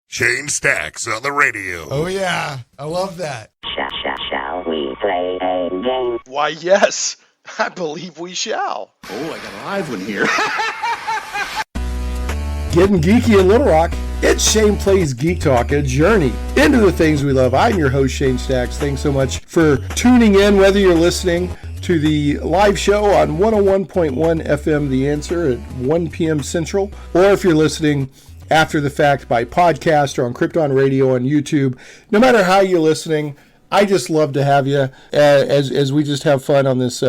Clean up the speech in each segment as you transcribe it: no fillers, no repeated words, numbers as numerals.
Shane Stacks on the radio. Oh, yeah. I love that. Shall we play a game? Why, yes. I believe we shall. Oh, I got a live one here. Getting geeky in Little Rock, it's Shane Plays Geek Talk, a journey into the things we love. I'm your host, Shane Stacks. Thanks so much for tuning in, whether you're listening to the live show on 101.1 FM The Answer at 1 p.m. Central, or if you're listening after the fact by podcast or on Krypton Radio on YouTube. No matter how you're listening, I just love to have you as we just have fun on this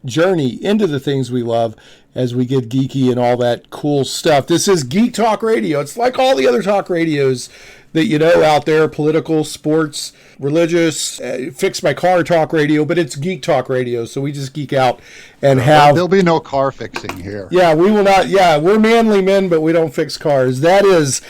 journey into the things we love as we get geeky and all that cool stuff. This is Geek Talk Radio. It's like all the other talk radios that you know out there, political, sports, religious, fix my car talk radio, but it's Geek Talk Radio, so we just geek out and have... There'll be no car fixing here. Yeah, we will not. Yeah, we're manly men, but we don't fix cars. That is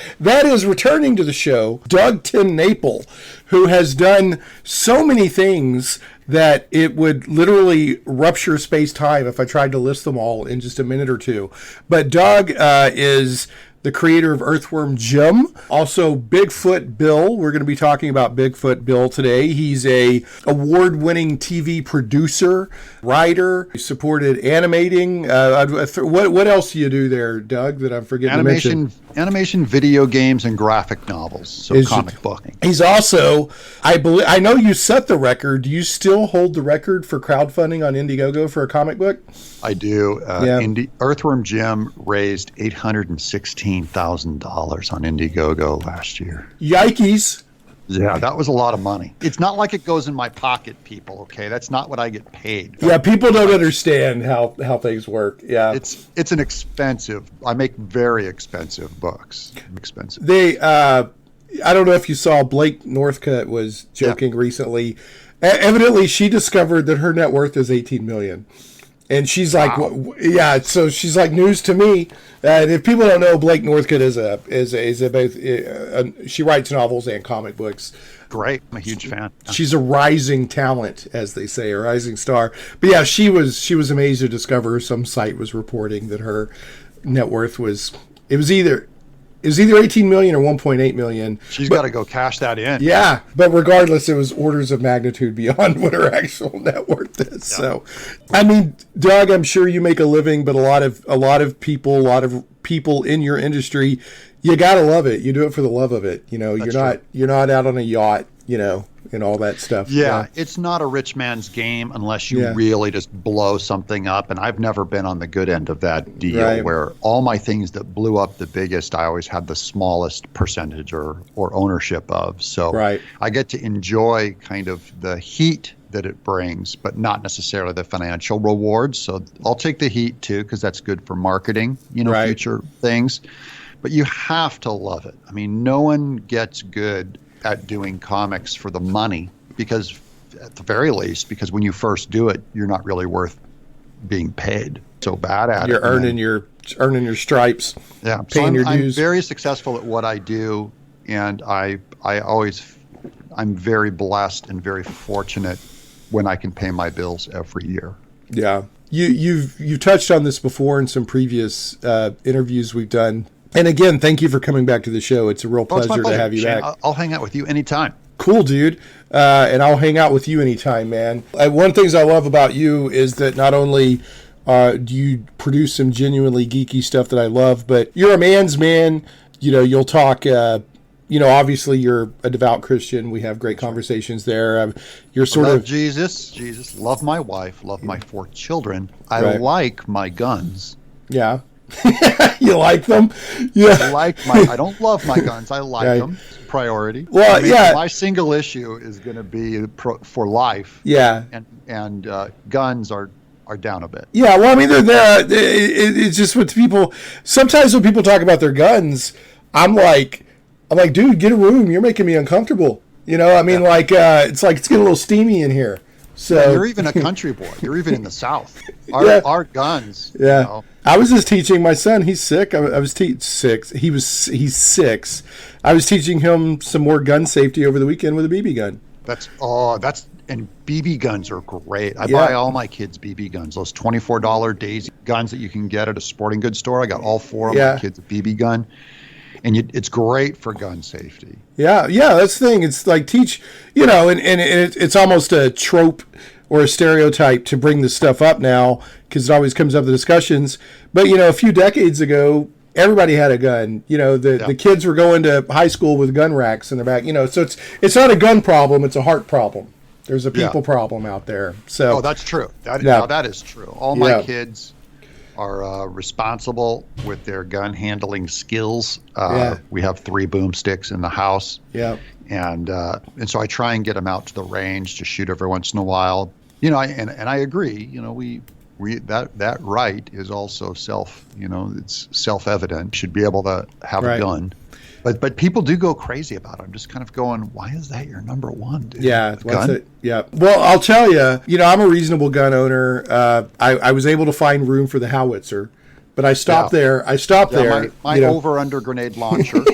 returning to the show, Doug TenNapel, who has done so many things that it would literally rupture space-time if I tried to list them all in just a minute or two. But Doug is the creator of Earthworm Jim, also Bigfoot Bill. We're going to be talking about Bigfoot Bill today. He's a award-winning TV producer, writer, supported animating. What else do you do there, Doug, that I'm forgetting to mention? Animation, video games, and graphic novels, so comic booking. He's also, I know you set the record. Do you still hold the record for crowdfunding on Indiegogo for a comic book? I do. Earthworm Jim raised $816,000 on Indiegogo last year. Yikes. Yeah, that was a lot of money. It's not like it goes in my pocket, people, okay? That's not what I get paid. Yeah, people don't understand how things work. Yeah. It's an expensive, I make very expensive books. Expensive. They, I don't know if you saw, Blake Northcutt was joking recently. Evidently, she discovered that her net worth is $18 million. And she's like, wow. Yeah, so she's like news to me. And if people don't know, Blake Northcutt she writes novels and comic books. Great, I'm a huge fan. She's a rising talent, as they say, a rising star. But yeah, she was amazed to discover some site was reporting that her net worth was either 18 million or 1.8 million. She's got to go cash that in. Yeah, but regardless, it was orders of magnitude beyond what her actual net worth is. Yeah. So, I mean, Doug, I'm sure you make a living, but a lot of people in your industry, you got to love it. You do it for the love of it. You know, you're not out on a yacht, and all that stuff. Yeah, it's not a rich man's game unless you really just blow something up. And I've never been on the good end of that deal where all my things that blew up the biggest, I always had the smallest percentage or ownership of. So I get to enjoy kind of the heat that it brings, but not necessarily the financial rewards. So I'll take the heat too, because that's good for marketing, future things. But you have to love it. I mean, no one gets good at doing comics for the money, because at the very least, because when you first do it, you're not really worth being paid. So bad at it. You're earning your stripes. Yeah, paying your dues. I'm very successful at what I do, and I'm very blessed and very fortunate when I can pay my bills every year. Yeah, you've touched on this before in some previous interviews we've done. And again, thank you for coming back to the show. It's a real pleasure to have you Shane, back. I'll hang out with you anytime. Cool, dude. And I'll hang out with you anytime, man. One of the things I love about you is that not only do you produce some genuinely geeky stuff that I love, but you're a man's man. You'll talk, obviously you're a devout Christian. We have great conversations there. You're sort of Jesus, love my wife, love my 4 children. I like my guns. Yeah. You like them? Yeah. I don't love my guns. I like them. It's a priority. Well, my single issue is going to be for life. Yeah. And guns are down a bit. Yeah. Well, I mean, they're there. It's just with people. Sometimes when people talk about their guns, I'm like, dude, get a room. You're making me uncomfortable. It's getting a little steamy in here. So you're even a country boy. You're even in the South. Our guns. Yeah. I was just teaching my son. He's sick. I was teaching 6. He's 6. I was teaching him some more gun safety over the weekend with a BB gun. And BB guns are great. I buy all my kids BB guns. Those $24 Daisy guns that you can get at a sporting goods store. I got all 4 of my kids a BB gun. And it's great for gun safety. Yeah, that's the thing. It's like teach, and it's almost a trope or a stereotype to bring this stuff up now because it always comes up in the discussions. But, a few decades ago, everybody had a gun. The kids were going to high school with gun racks in their back. So it's not a gun problem. It's a heart problem. There's a people problem out there. So that's true. Now that is true. All my kids are responsible with their gun handling skills. We have 3 boomsticks in the house. Yeah. And so I try and get them out to the range to shoot every once in a while. And I agree, we that right is also it's self-evident. Should be able to have a gun. But people do go crazy about it. I'm just kind of going, why is that your number one, dude? Yeah. Gun? Yeah. Well, I'll tell you, I'm a reasonable gun owner. I was able to find room for the howitzer, but I stopped there. My over-under grenade launcher.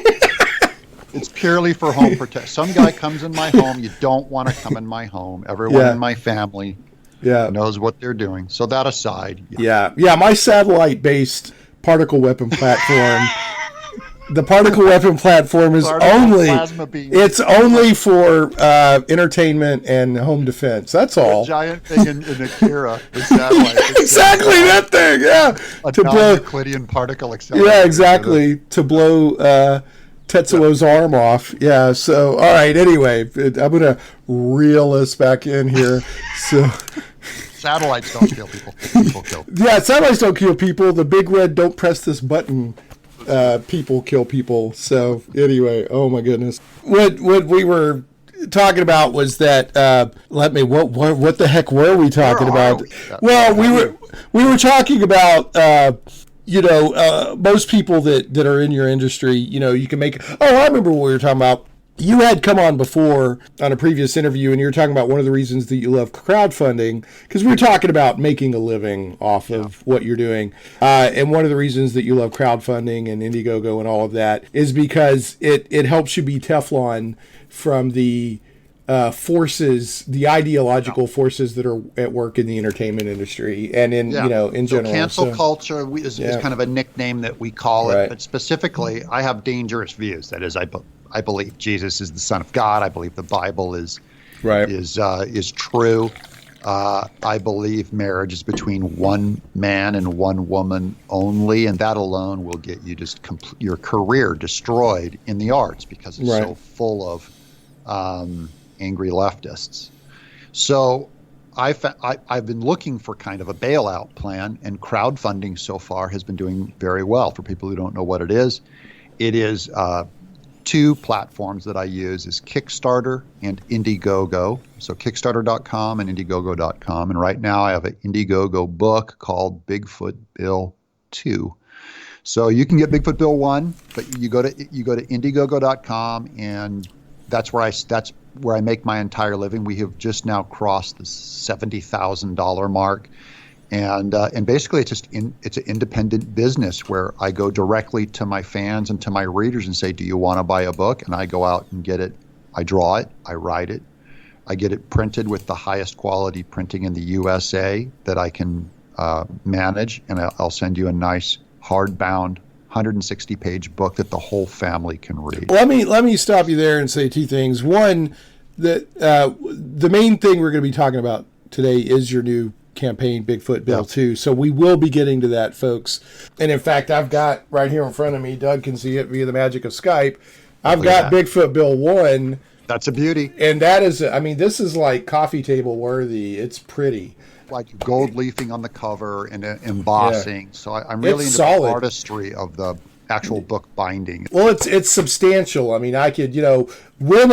It's purely for home protection. Some guy comes in my home. You don't want to come in my home. Everyone in my family knows what they're doing. So that aside. Yeah. My satellite-based particle weapon platform. The particle weapon platform is only for entertainment and home defense. That's all. The giant thing in Akira, the satellite. Exactly, that thing, yeah. To blow Euclidean particle accelerator. Yeah, exactly. To blow Tetsuo's arm off. Yeah, so, all right, anyway, I'm going to reel us back in here. So... Satellites don't kill people. People kill. Yeah, satellites don't kill people. The big red don't press this button. People kill people. So anyway, oh my goodness. What we were talking about was that what the heck were we talking about? Well, we were talking about most people that are in your industry, you can make. Oh, I remember what we were talking about. You had come on before on a previous interview, and you were talking about one of the reasons that you love crowdfunding, because we were talking about making a living off of what you're doing. And one of the reasons that you love crowdfunding and Indiegogo and all of that is because it helps you be Teflon from the forces, the ideological forces that are at work in the entertainment industry and in in general. Cancel culture is kind of a nickname that we call it, but specifically, I have dangerous views. That is, I believe Jesus is the Son of God. I believe the Bible is true. I believe marriage is between one man and one woman only, and that alone will get you just your career destroyed in the arts because it's so full of angry leftists. So I've been looking for kind of a bailout plan, and crowdfunding so far has been doing very well. For people who don't know what it is 2 platforms that I use is Kickstarter and Indiegogo. So Kickstarter.com and Indiegogo.com. And right now I have an Indiegogo book called Bigfoot Bill 2. So you can get Bigfoot Bill 1, but you go to Indiegogo.com, and that's where I make my entire living. We have just now crossed the $70,000 mark. And basically it's an independent business where I go directly to my fans and to my readers and say, do you want to buy a book? And I go out and get it. I draw it. I write it. I get it printed with the highest quality printing in the USA that I can manage. And I'll send you a nice hardbound 160-page book that the whole family can read. Let me stop you there and say 2 things. One, that the main thing we're going to be talking about today is your new campaign, Bigfoot Bill 2. So we will be getting to that, folks. And in fact, I've got right here in front of me, Doug can see it via the magic of Skype, I've got Bigfoot Bill 1. That's a beauty. And that is, this is like coffee table worthy. It's pretty. Like gold leafing on the cover and embossing. So I'm really into the artistry of the actual book binding. Well, it's substantial. I could, when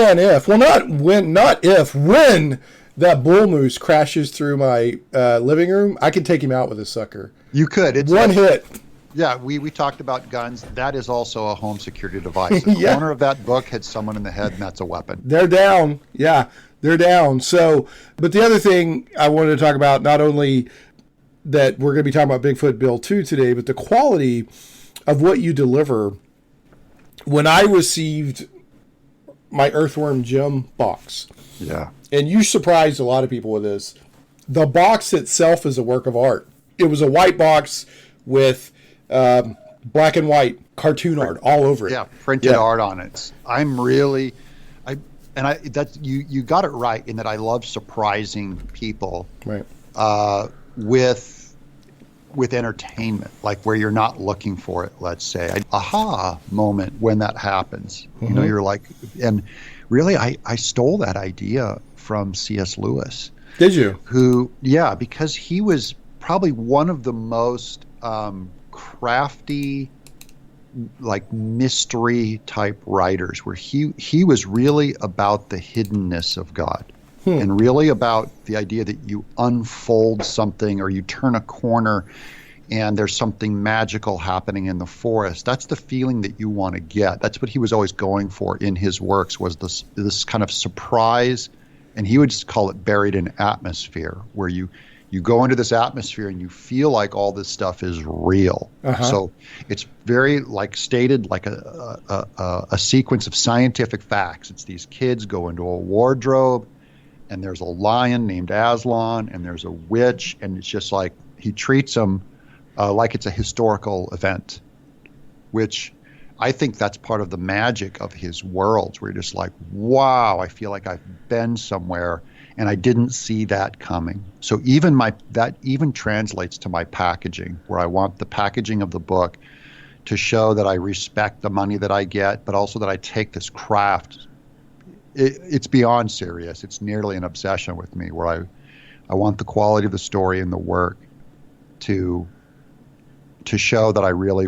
that bull moose crashes through my living room, I can take him out with a sucker. You could. It's one hit. Yeah, we talked about guns. That is also a home security device. The owner of that book hit someone in the head, and that's a weapon. They're down. Yeah, they're down. So, but the other thing I wanted to talk about, not only that we're going to be talking about Bigfoot Bill 2 today, but the quality of what you deliver. When I received my Earthworm Jim box. Yeah. And you surprised a lot of people with this. The box itself is a work of art. It was a white box with black and white cartoon art all over it. Yeah, printed art on it. You got it right in that I love surprising people, right, with entertainment, like where you're not looking for it. Let's say aha moment when that happens. Mm-hmm. You're like, and really, I stole that idea from C.S. Lewis. Did you? Because he was probably one of the most crafty, like mystery type writers, where he was really about the hiddenness of God, and really about the idea that you unfold something or you turn a corner and there's something magical happening in the forest. That's the feeling that you want to get. That's what he was always going for in his works, was this kind of surprise, and he would just call it buried in atmosphere, where you go into this atmosphere and you feel like all this stuff is real. Uh-huh. So it's very like stated like a sequence of scientific facts. It's these kids go into a wardrobe, and there's a lion named Aslan, and there's a witch, and it's just like he treats them like it's a historical event, which I think that's part of the magic of his worlds, where you're just like, wow, I feel like I've been somewhere and I didn't see that coming. So that even translates to my packaging, where I want the packaging of the book to show that I respect the money that I get, but also that I take this craft. It's beyond serious. It's nearly an obsession with me, where I want the quality of the story and the work to show that I really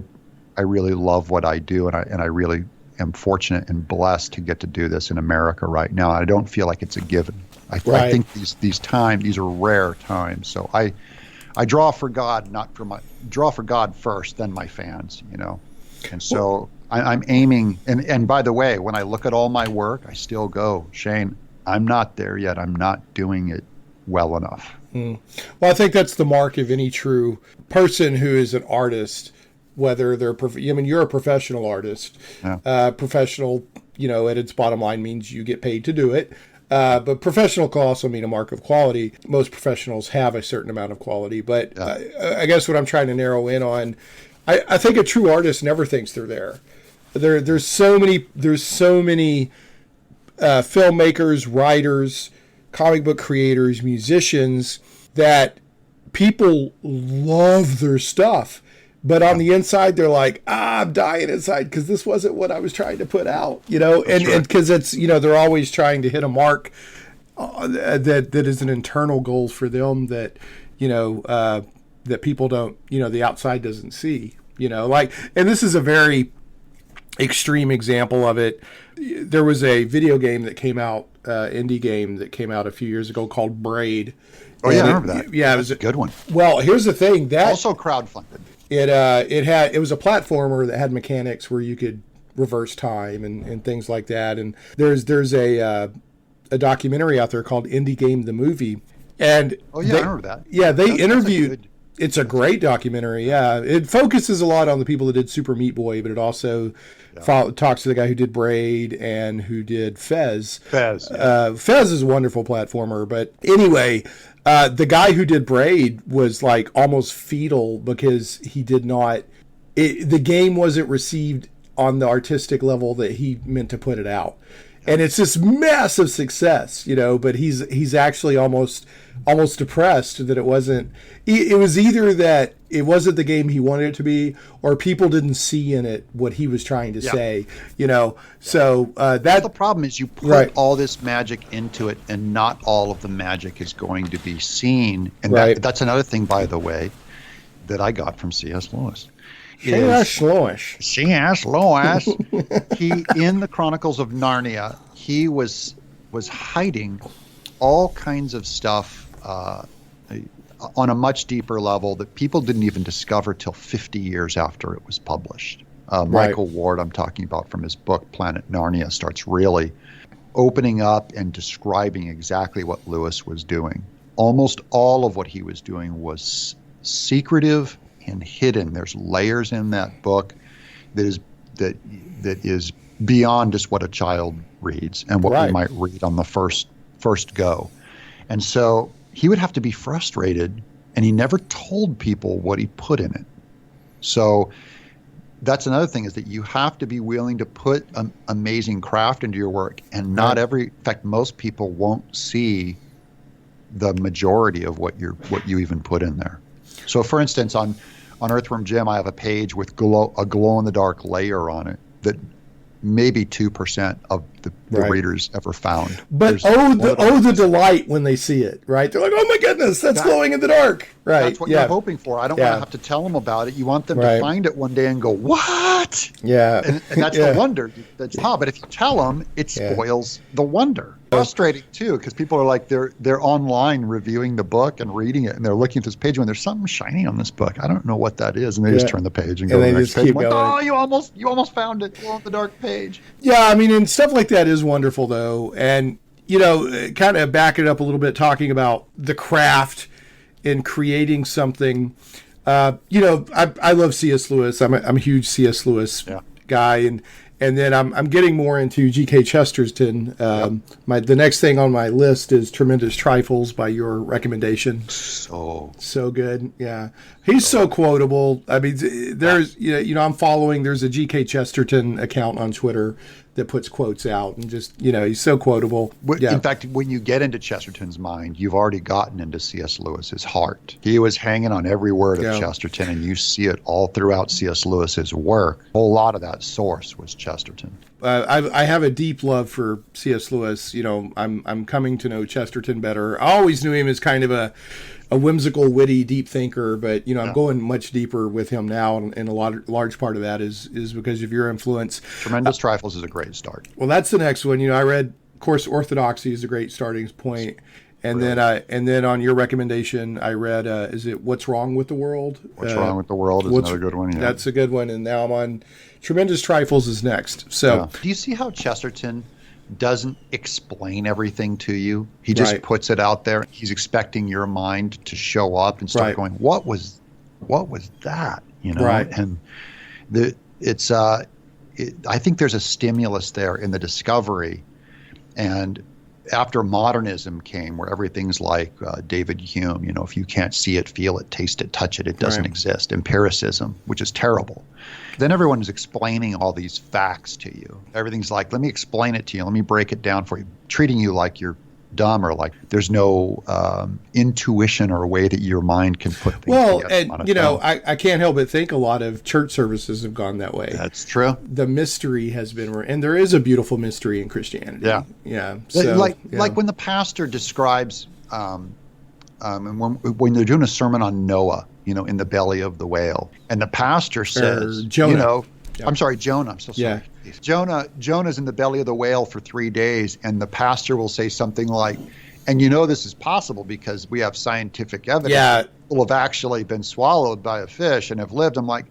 love what I do, and I really am fortunate and blessed to get to do this in America right now. I don't feel like it's a given. I think these are rare times. So I draw for God, draw for God first, then my fans, And so I'm aiming, and by the way, when I look at all my work, I still go, Shane, I'm not there yet. I'm not doing it well enough. Well, I think that's the mark of any true person who is an artist, whether they're, you're a professional artist. Yeah. Professional, at its bottom line means you get paid to do it. But professional can also mean a mark of quality. Most professionals have a certain amount of quality, but I guess what I'm trying to narrow in on, I think a true artist never thinks they're there. There's so many filmmakers, writers, comic book creators, musicians, that people love their stuff, but on the inside they're like, I'm dying inside because this wasn't what I was trying to put out, and because it's, they're always trying to hit a mark that is an internal goal for them that that people don't, the outside doesn't see, and this is a very extreme example of it. There was a video game that came out, indie game that came out a few years ago called Braid. Oh yeah, I remember that. Yeah, it was a good one. Well, here's the thing, that also crowdfunded. It was a platformer that had mechanics where you could reverse time and things like that. And there's a documentary out there called Indie Game the Movie. And I remember that. Yeah, they interviewed. It's a great documentary. Yeah, it focuses a lot on the people that did Super Meat Boy, but it also talks to the guy who did Braid and who did Fez. Fez is a wonderful platformer. But anyway, the guy who did Braid was like almost fetal because he did not. The game wasn't received on the artistic level that he meant to put it out. And it's this massive success, but he's actually almost depressed that it wasn't. It was either that it wasn't the game he wanted it to be, or people didn't see in it what he was trying to say, So that's the problem is you put all this magic into it, and not all of the magic is going to be seen. And that's another thing, by the way, that I got from C.S. Lewis. C.S. Lewis. C.S. Lewis. He, in the Chronicles of Narnia, he was hiding all kinds of stuff on a much deeper level that people didn't even discover till 50 years after it was published. Michael Ward, I'm talking about, from his book Planet Narnia, starts really opening up and describing exactly what Lewis was doing. Almost all of what he was doing was secretive and hidden. There's layers in that book that is beyond just what a child reads and what we might read on the first go. And so he would have to be frustrated, and he never told people what he put in it. So that's another thing, is that you have to be willing to put amazing craft into your work, and not in fact, most people won't see the majority of what you even put in there. So, for instance, on Earthworm Jim, I have a page with a glow-in-the-dark layer on it that maybe 2% of the readers ever found. But the delight when they see it, right? They're like, oh my goodness, that's glowing in the dark. Right. That's what you're hoping for. I don't want to have to tell them about it. You want them to find it one day and go, what? Yeah. And that's the wonder. But if you tell them, it spoils the wonder. Frustrating too, because people are like, they're online reviewing the book and reading it, and they're looking at this page when there's something shiny on this book. I don't know what that is, and they just turn the page and go to the next page. Like, oh, you almost found it. Glow in the dark page. Yeah, I mean, and stuff like that is wonderful though, and kind of back it up a little bit, talking about the craft in creating something. I love C.S. Lewis. I'm a huge C.S. Lewis guy, and then I'm getting more into G.K. Chesterton. The next thing on my list is Tremendous Trifles by your recommendation. So good. Yeah. He's so quotable. I mean, there's, I'm following, there's a G.K. Chesterton account on Twitter that puts quotes out, and just, he's so quotable. In fact, when you get into Chesterton's mind, you've already gotten into C.S. Lewis's heart. He was hanging on every word of Chesterton, and you see it all throughout C.S. Lewis's work. A whole lot of that source was Chesterton. I have a deep love for C.S. Lewis. I'm coming to know Chesterton better. I always knew him as kind of a whimsical, witty, deep thinker, but I'm going much deeper with him now, and large part of that is because of your influence. Tremendous Trifles is a great start. Well, that's the next one. I read, of course, Orthodoxy is a great starting point, and then on your recommendation, I read is it What's Wrong with the World? What's Wrong with the World is another good one. Yeah. That's a good one, and now I'm on Tremendous Trifles is next. So, do you see how Chesterton doesn't explain everything to you? He just puts it out there. He's expecting your mind to show up and start going, what was that? And I think there's a stimulus there in the discovery. And after modernism came, where everything's like David Hume, if you can't see it, feel it, taste it, touch it, it doesn't exist. Empiricism, which is terrible. Then everyone is explaining all these facts to you. Everything's like, let me explain it to you. Let me break it down for you. Treating you like you're dumb, or like there's no intuition or a way that your mind can put things together. Well, and I can't help but think a lot of church services have gone that way. That's true. The mystery has been, and there is a beautiful mystery in Christianity. Yeah. So, like when the pastor describes, and when they're doing a sermon on Noah, in the belly of the whale, and the pastor says, Jonah. I'm sorry, Jonah. I'm so sorry. Yeah. Jonah's in the belly of the whale for 3 days, and the pastor will say something like, and this is possible because we have scientific evidence that people have actually been swallowed by a fish and have lived. I'm like,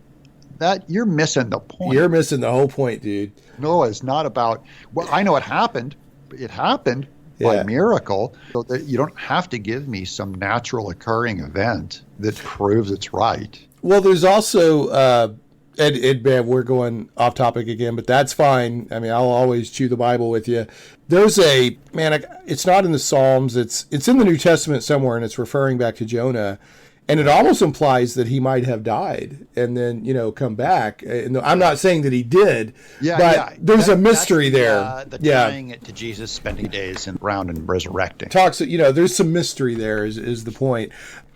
that you're missing the point. You're missing the whole point, dude. Noah is not about, well, I know it happened. It happened by miracle, so that you don't have to give me some natural occurring event that proves it's right. Well, there's also, man, we're going off topic again, but that's fine. I mean, I'll always chew the Bible with you. There's it's not in the Psalms. It's in the New Testament somewhere, and it's referring back to Jonah. And it almost implies that he might have died and then, come back. And I'm not saying that he did, but there's a mystery there. Tying it to Jesus spending days around and resurrecting. There's some mystery there is the point.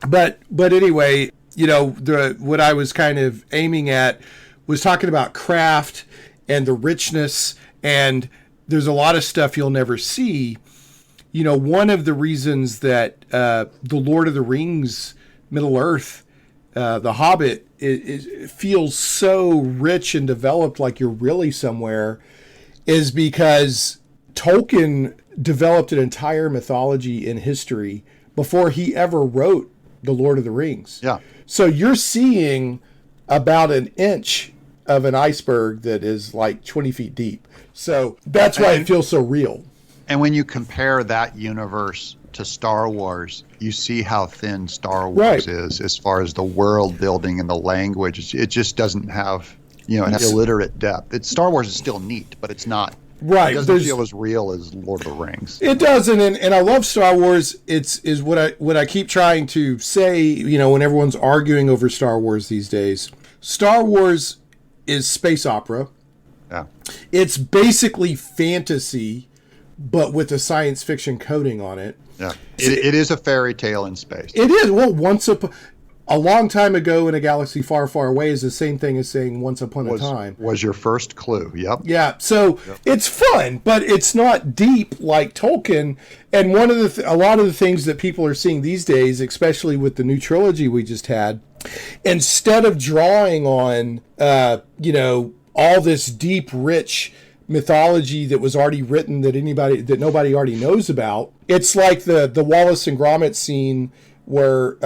But anyway, what I was kind of aiming at was talking about craft and the richness, and there's a lot of stuff you'll never see. One of the reasons that the Lord of the Rings, Middle Earth, The Hobbit, it feels so rich and developed, like you're really somewhere, is because Tolkien developed an entire mythology in history before he ever wrote The Lord of the Rings. Yeah. So you're seeing about an inch of an iceberg that is like 20 feet deep. So that's why it feels so real. And when you compare that universe to Star Wars, you see how thin Star Wars is as far as the world building and the language. It just doesn't have, it has illiterate depth. Star Wars is still neat, but it's not. Right. It doesn't feel as real as Lord of the Rings. It doesn't, and I love Star Wars. Is what I keep trying to say, when everyone's arguing over Star Wars these days. Star Wars is space opera. Yeah. It's basically fantasy, but with a science fiction coating on it. Yeah. It is a fairy tale in space. It is. Well, a long time ago in a galaxy far, far away is the same thing as saying once upon a time. Was your first clue. Yep. Yeah. So It's fun, but it's not deep like Tolkien. And one of a lot of the things that people are seeing these days, especially with the new trilogy we just had, instead of drawing on, all this deep, rich mythology that was already written that nobody already knows about, it's like the Wallace and Gromit scene where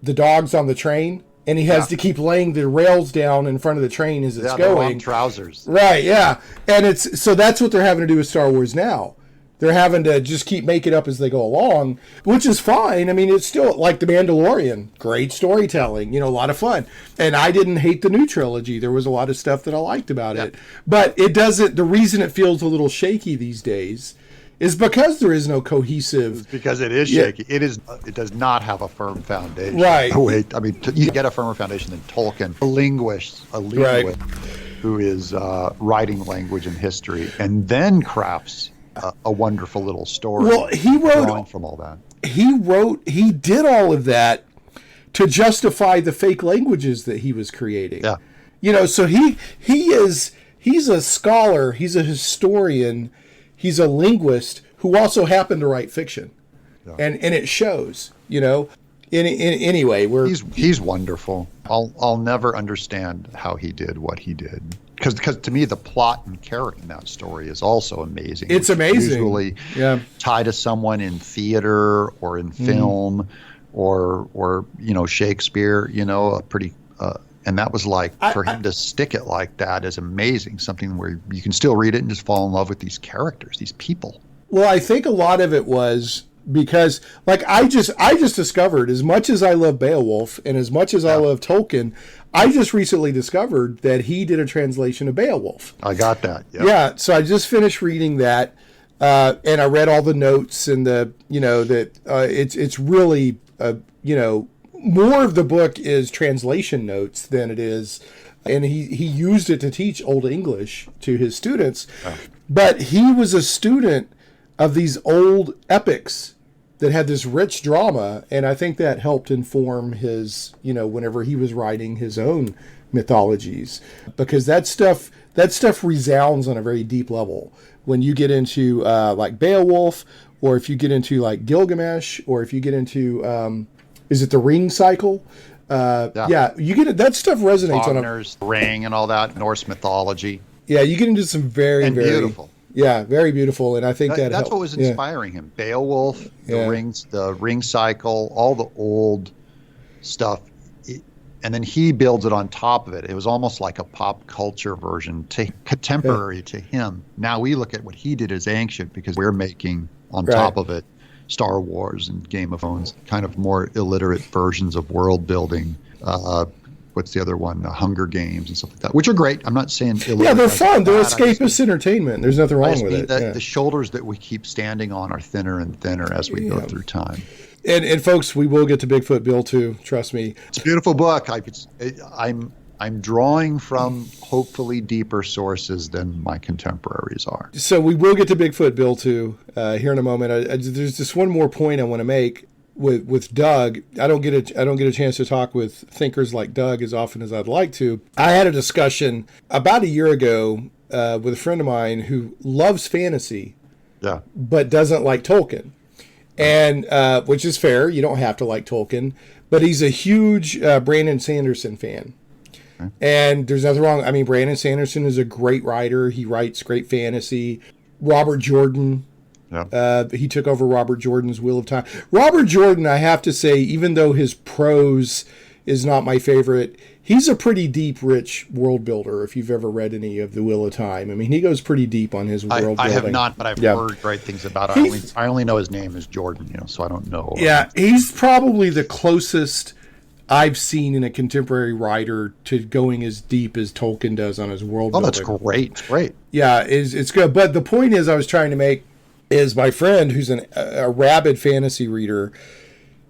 the dog's on the train and he has to keep laying the rails down in front of the train as it's going. Long trousers. Right, yeah. And so that's what they're having to do with Star Wars now. They're having to just keep making up as they go along, which is fine. I mean, it's still like The Mandalorian. Great storytelling, a lot of fun. And I didn't hate the new trilogy. There was a lot of stuff that I liked about it. But the reason it feels a little shaky these days is because there is no cohesive. It's because it is shaky. It does not have a firm foundation. Right. Oh, wait. I mean, you get a firmer foundation than Tolkien, a linguist right. who is writing language and history, and then crafts a wonderful little story. Well, he wrote from all that. He did all of that to justify the fake languages that he was creating. Yeah. So he's a scholar, he's a historian, he's a linguist who also happened to write fiction. Yeah. And it shows, Anyway, he's wonderful. I'll never understand how he did what he did. Because to me, the plot and character in that story is also amazing. It's amazing. Usually tied to someone in theater or in film or Shakespeare, a pretty and that was for him to stick it like that is amazing. Something where you can still read it and just fall in love with these characters, these people. Well, I think a lot of it was because I just discovered, as much as I love Beowulf and as much as I love Tolkien, I just recently discovered that he did a translation of Beowulf. I got that. Yep. Yeah. So I just finished reading that, and I read all the notes and it's really, more of the book is translation notes than it is. And he used it to teach Old English to his students. Oh. But he was a student of these old epics that had this rich drama, and I think that helped inform his, whenever he was writing his own mythologies, because that stuff resounds on a very deep level. When you get into like Beowulf, or if you get into like Gilgamesh, or if you get into, is it the Ring Cycle? You get it. That stuff resonates Wagner's on a ring and all that Norse mythology. Yeah, you get into some very beautiful. Yeah, very beautiful, and I think that's helped. What was inspiring him. Beowulf, the Ring Cycle, all the old stuff, and then he builds it on top of it. It was almost like a pop culture version, contemporary to him. Now we look at what he did as ancient because we're making on top of it Star Wars and Game of Thrones, kind of more illiterate versions of world building. What's the other one? Hunger Games and stuff like that, which are great. I'm not saying illiterate. Yeah, they're fun. They're escapist entertainment. There's nothing wrong with it. The shoulders that we keep standing on are thinner and thinner as we go through time. And folks, we will get to Bigfoot Bill too. Trust me. It's a beautiful book. I'm drawing from hopefully deeper sources than my contemporaries are. So we will get to Bigfoot Bill too here in a moment. There's just one more point I want to make. With Doug, I don't get a chance to talk with thinkers like Doug as often as I'd like to. I had a discussion about a year ago with a friend of mine who loves fantasy, but doesn't like Tolkien, and which is fair. You don't have to like Tolkien, but he's a huge Brandon Sanderson fan. Okay. And there's nothing wrong. I mean, Brandon Sanderson is a great writer. He writes great fantasy. Robert Jordan. Yeah. He took over Robert Jordan's Wheel of Time. Robert Jordan, I have to say, even though his prose is not my favorite, he's a pretty deep, rich world builder, if you've ever read any of the Wheel of Time. I mean, he goes pretty deep on his world building. I have not, but I've heard great things about it. I only know his name is Jordan, so I don't know. Yeah, he's probably the closest I've seen in a contemporary writer to going as deep as Tolkien does on his world building. Oh, that's great. It's great. Yeah, it's good. But the point is I was trying to make is my friend who's a rabid fantasy reader,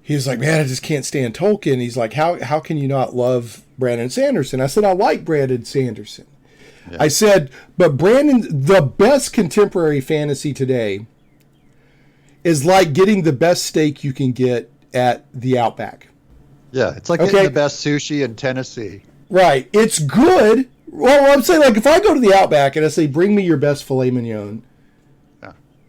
he's like, man, I just can't stand Tolkien. He's like, how can you not love Brandon Sanderson? I said, I like Brandon Sanderson. Yeah. I said, but Brandon, the best contemporary fantasy today is like getting the best steak you can get at the Outback. Yeah, it's like getting the best sushi in Tennessee. Right. It's good. Well, I'm saying, like, if I go to the Outback and I say, bring me your best filet mignon,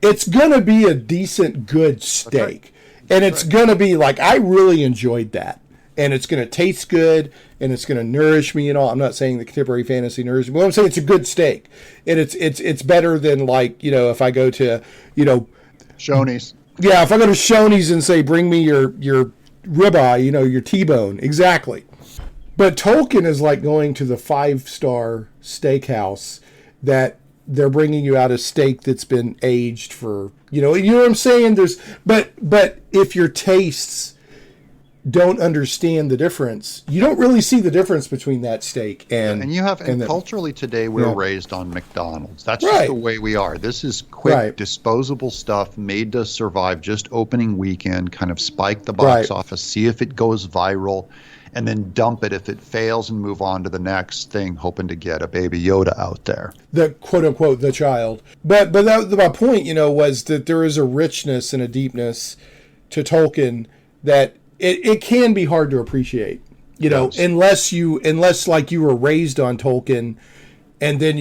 it's going to be a decent, good steak. Right. And it's going to be like, I really enjoyed that. And it's going to taste good, and it's going to nourish me and all. I'm not saying the contemporary fantasy nourishes me. Well, I'm saying it's a good steak. And it's better than, like, if I go to, Shoney's. Yeah, if I go to Shoney's and say, bring me your ribeye, your T-bone. Exactly. But Tolkien is like going to the 5-star steakhouse that they're bringing you out a steak that's been aged for, you know what I'm saying? But if your tastes don't understand the difference, you don't really see the difference between that steak and culturally today we're raised on McDonald's. That's just the way we are. This is quick, disposable stuff made to survive just opening weekend, kind of spike the box office, see if it goes viral, and then dump it if it fails and move on to the next thing, hoping to get a Baby Yoda out there. The quote unquote the child. But my point, was that there is a richness and a deepness to Tolkien that it can be hard to appreciate. Unless like you were raised on Tolkien and then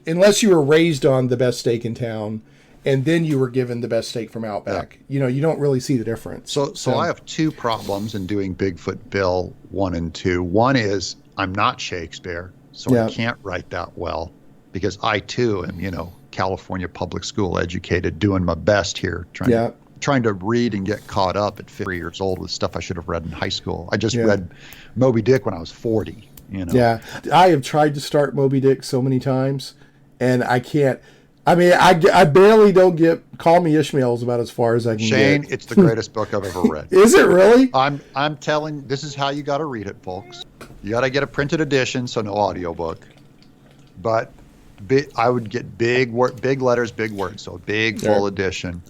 unless you were raised on the best steak in town and then you were given the best steak from Outback. You don't really see the difference. So I have two problems in doing Bigfoot Bill 1 and 2. One is I'm not Shakespeare, so I can't write that well because I too am, California public school educated, doing my best here, trying to read and get caught up at 50 years old with stuff I should have read in high school. I just read Moby Dick when I was 40, Yeah, I have tried to start Moby Dick so many times, and I can't. I mean, I barely don't get Call Me Ishmael's about as far as I can get. Shane, it's the greatest book I've ever read. Is it really? I'm telling, this is how you got to read it, folks. You got to get a printed edition, so no audiobook. But I would get big letters, big words, so big full edition.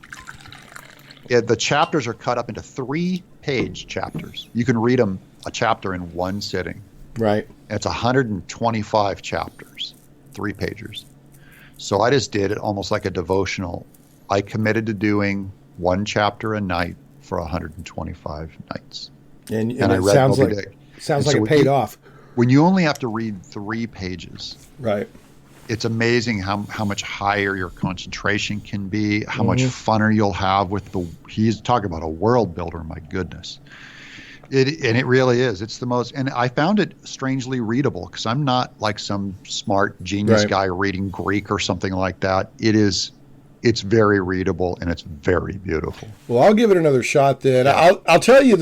The chapters are cut up into 3-page chapters. You can read them a chapter in one sitting. Right. It's 125 chapters, 3-pagers. So I just did it almost like a devotional. I committed to doing one chapter a night for 125 nights. And I read sounds Moby Dick. Sounds like it paid off. When you only have to read 3 pages, right? It's amazing how much higher your concentration can be, how much funner you'll have with he's talking about a world builder, my goodness. It really is. It's the most, and I found it strangely readable because I'm not like some smart genius guy reading Greek or something like that. It's very readable and it's very beautiful. Well, I'll give it another shot then. Yeah. I'll tell you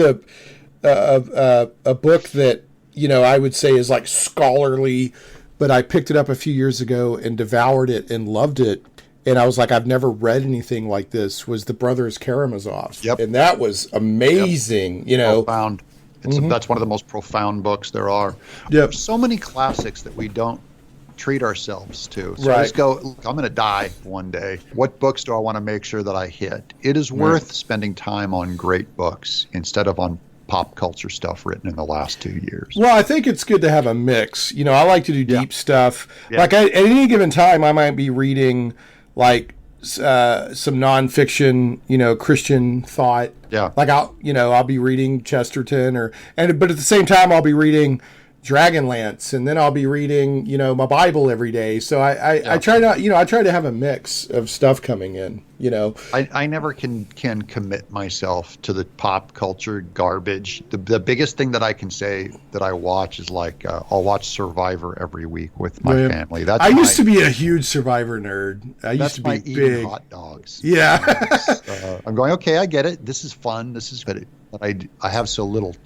a book that, I would say is like scholarly, but I picked it up a few years ago and devoured it and loved it. And I was like, I've never read anything like this, was The Brothers Karamazov. Yep. And that was amazing, Profound. That's one of the most profound books there are. Yep. There's so many classics that we don't treat ourselves to. So just go, look, I'm going to die one day. What books do I want to make sure that I hit? It is worth spending time on great books instead of on pop culture stuff written in the last 2 years. Well, I think it's good to have a mix. I like to do deep stuff. Yeah. Like at any given time, I might be reading like some nonfiction, Christian thought. Yeah. Like I'll be reading Chesterton but at the same time I'll be reading Dragonlance, and then I'll be reading, my Bible every day. So I try not, I try to have a mix of stuff coming in, I never can commit myself to the pop culture garbage. The biggest thing that I can say that I watch is like, I'll watch Survivor every week with my family. I used to be a huge Survivor nerd. I used to be big. Eating hot dogs. Yeah. I'm going, okay, I get it. This is fun. But I have so little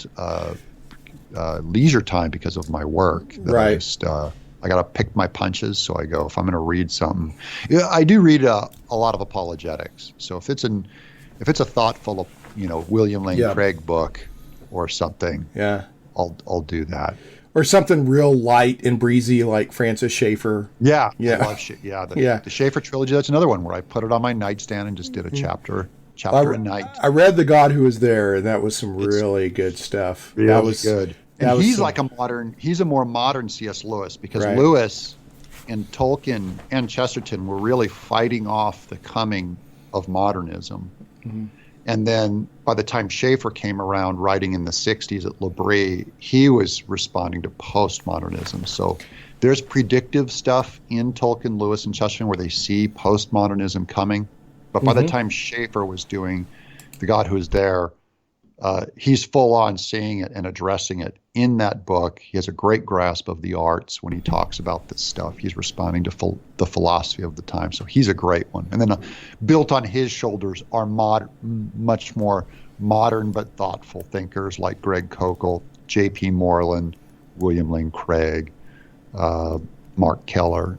leisure time because of my work that I got to pick my punches. So I go, if I'm going to read something, I do read a lot of apologetics. So if it's a thoughtful, William Lane Craig book or something, I'll do that. Or something real light and breezy like Francis Schaeffer. Yeah. I love the Schaeffer trilogy. That's another one where I put it on my nightstand and just did a chapter a night. I read The God Who Was There, and that was some really good stuff. That was good. And he's like he's a more modern C.S. Lewis because Lewis and Tolkien and Chesterton were really fighting off the coming of modernism. Mm-hmm. And then by the time Schaeffer came around writing in the 60s at L'Abri, he was responding to postmodernism. So there's predictive stuff in Tolkien, Lewis, and Chesterton where they see postmodernism coming. But by the time Schaeffer was doing The God Who Is There, he's full on seeing it and addressing it in that book. He has a great grasp of the arts when he talks about this stuff. He's responding to the philosophy of the time. So he's a great one. And then built on his shoulders are much more modern but thoughtful thinkers like Greg Koukl, J.P. Moreland, William Lane Craig, Mark Keller,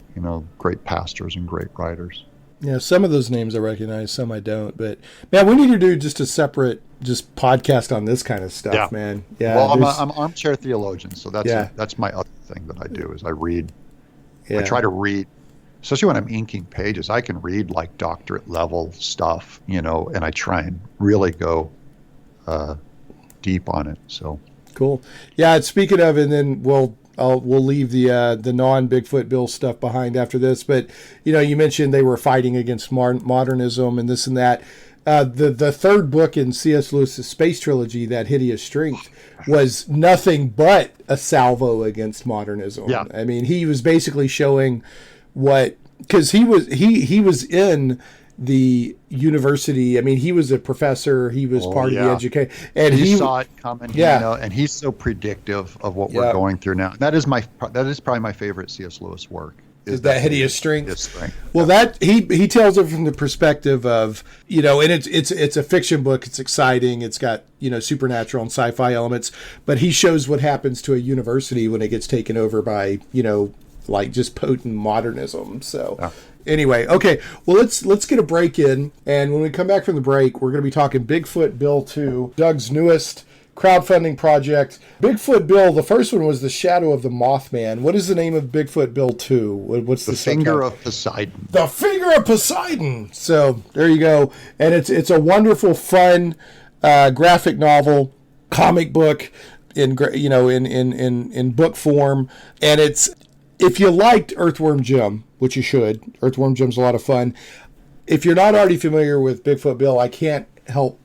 great pastors and great writers. Yeah, some of those names I recognize, some I don't. But, man, we need to do just a separate podcast on this kind of stuff, man. Yeah. Well, I'm an armchair theologian, so that's my other thing that I do is I read. Yeah. I try to read, especially when I'm inking pages, I can read like doctorate level stuff, and I try and really go deep on it. So cool. Yeah, speaking of, and then we'll leave the non-Bigfoot Bill stuff behind after this. But, you mentioned they were fighting against modernism and this and that. The third book in C.S. Lewis's space trilogy, That Hideous Strength, was nothing but a salvo against modernism. Yeah. I mean, he was basically showing because he was in the university. I mean, he was a professor. He was part of the education, and he saw it coming. Yeah, and he's so predictive of what we're going through now. That is probably my favorite C.S. Lewis work. Is That Hideous Strength? Well, that he tells it from the perspective of and it's a fiction book. It's exciting. It's got supernatural and sci-fi elements, but he shows what happens to a university when it gets taken over by like just potent modernism. So. Yeah. Anyway, okay, well, let's get a break in, and when we come back from the break, we're going to be talking Bigfoot Bill 2, Doug's newest crowdfunding project. Bigfoot Bill, the first one was The Shadow of the Mothman. What is the name of Bigfoot Bill 2? What's the Finger of Poseidon. The Finger of Poseidon! So, there you go. And it's a wonderful, fun graphic novel, comic book, in book form, and if you liked Earthworm Jim, which you should, Earthworm Jim's a lot of fun. If you're not already familiar with Bigfoot Bill, I can't help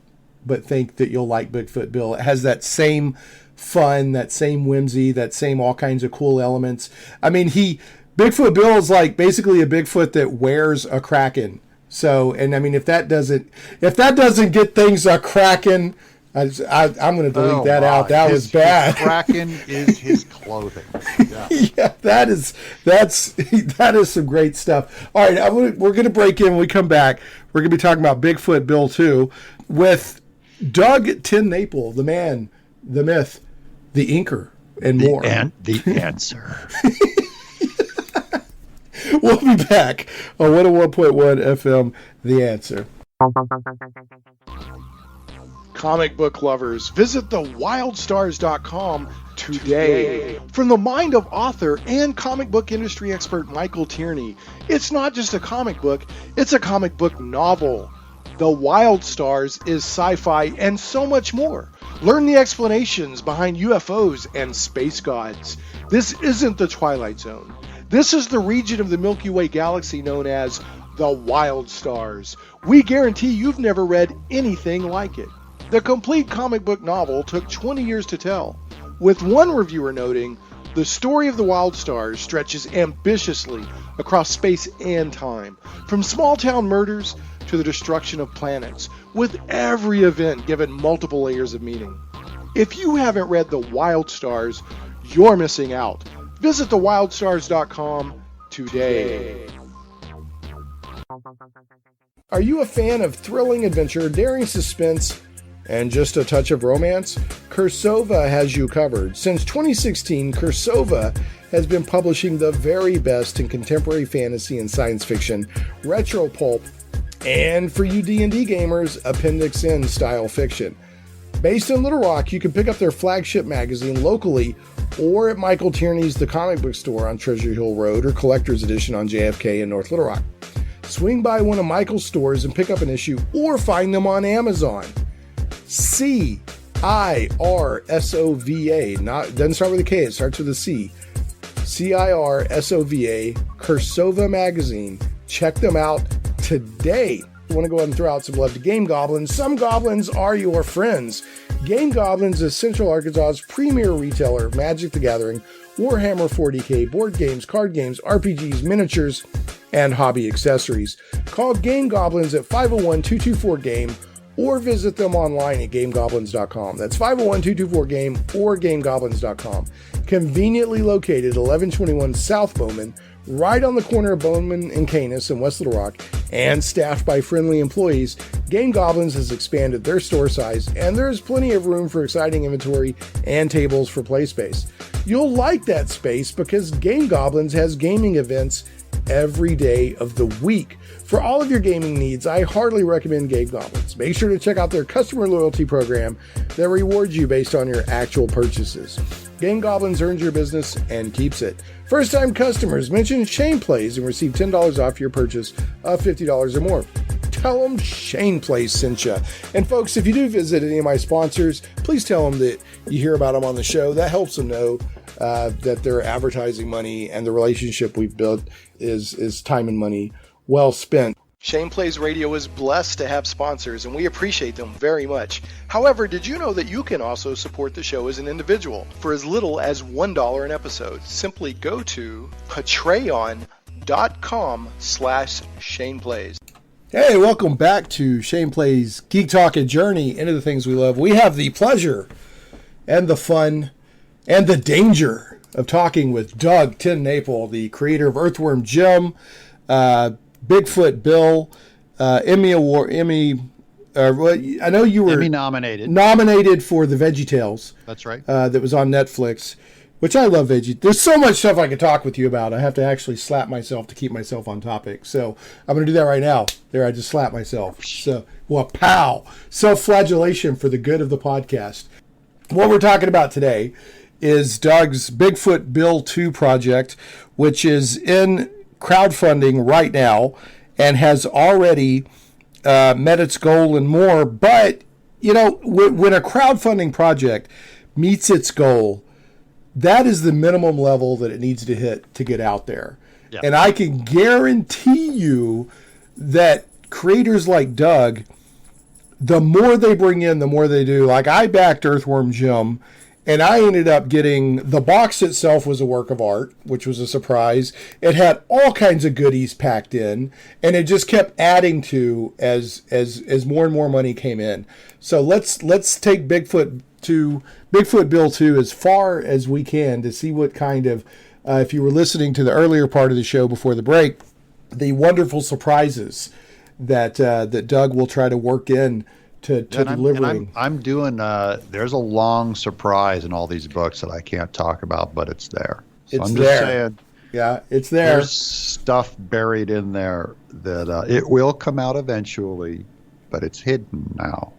but think that you'll like Bigfoot Bill. It has that same fun, that same whimsy, that same all kinds of cool elements. I mean, Bigfoot Bill is like basically a Bigfoot that wears a kraken. So, and I mean, if that doesn't get things a kraken, I'm going to delete that out. That was bad. His kraken is his clothing. Yeah, yeah, that is some great stuff. All right, we're going to break in. When we come back, we're going to be talking about Bigfoot Bill 2 with Doug TenNapel, the man, the myth, the inker, and more. And the answer. We'll be back on 101.1 FM, The Answer. Comic book lovers, visit thewildstars.com today. From the mind of author and comic book industry expert Michael Tierney, it's not just a comic book, it's a comic book novel. The Wild Stars is sci-fi and so much more. Learn the explanations behind UFOs and space gods. This isn't the Twilight Zone. This is the region of the Milky Way galaxy known as the Wild Stars. We guarantee you've never read anything like it. The complete comic book novel took 20 years to tell, with one reviewer noting, the story of the Wild Stars stretches ambitiously across space and time, from small-town murders to the destruction of planets, with every event given multiple layers of meaning. If you haven't read The Wild Stars, you're missing out. Visit thewildstars.com today. Are you a fan of thrilling adventure, daring suspense, and just a touch of romance? Cursova has you covered. Since 2016, Cursova has been publishing the very best in contemporary fantasy and science fiction, retro pulp, and for you D&D gamers, Appendix N style fiction. Based in Little Rock, you can pick up their flagship magazine locally or at Michael Tierney's The Comic Book Store on Treasure Hill Road or Collector's Edition on JFK in North Little Rock. Swing by one of Michael's stores and pick up an issue or find them on Amazon. CIRSOVA, doesn't start with a K, it starts with a C. Cirsova, Cursova Magazine. Check them out today. I want to go ahead and throw out some love to Game Goblins. Some goblins are your friends. Game Goblins is Central Arkansas's premier retailer of Magic the Gathering, Warhammer 40k, board games, card games, RPGs, miniatures, and hobby accessories. Call Game Goblins at 501-224-GAME or visit them online at gamegoblins.com. That's 501-224-GAME or gamegoblins.com. Conveniently located 1121 South Bowman, right on the corner of Bowman and Canis in West Little Rock, and staffed by friendly employees, Game Goblins has expanded their store size, and there is plenty of room for exciting inventory and tables for play space. You'll like that space because Game Goblins has gaming events every day of the week. For all of your gaming needs, I heartily recommend Game Goblins. Make sure to check out their customer loyalty program that rewards you based on your actual purchases. Game Goblins earns your business and keeps it. First-time customers, mention Shane Plays and receive $10 off your purchase of $50 or more. Tell them Shane Plays sent you. And folks, if you do visit any of my sponsors, please tell them that you hear about them on the show. That helps them know that their advertising money and the relationship we've built is time and money well spent. Shane Plays Radio is blessed to have sponsors, and we appreciate them very much. However, did you know that you can also support the show as an individual for as little as $1 an episode? Simply go to patreon.com/Shane Plays. Hey, welcome back to Shane Plays Geek Talk and Journey into the things we love. We have the pleasure and the fun and the danger of talking with Doug TenNapel, the creator of Earthworm Jim, Bigfoot Bill, Emmy Award, I know you were Emmy nominated for the VeggieTales. That's right. That was on Netflix, which I love. There's so much stuff I could talk with you about. I have to actually slap myself to keep myself on topic. So I'm going to do that right now. There, I just slapped myself. So, well, pow! Self-flagellation for the good of the podcast. What we're talking about today is Doug's Bigfoot Bill 2 project, which is in crowdfunding right now and has already met its goal and more. But, you know, when a crowdfunding project meets its goal, that is the minimum level that it needs to hit to get out there. Yep. And I can guarantee you that creators like Doug, the more they bring in, the more they do. Like, I backed Earthworm Jim, and I ended up getting, the box itself was a work of art, which was a surprise. It had all kinds of goodies packed in, and it just kept adding to as more and more money came in. So let's take Bigfoot Bill 2 as far as we can to see what kind of, if you were listening to the earlier part of the show before the break, the wonderful surprises that Doug will try to work in to delivering. I'm doing, there's a long surprise in all these books that I can't talk about, but it's there. So it's I'm there. Just saying, yeah, it's there. There's stuff buried in there that it will come out eventually, but it's hidden now.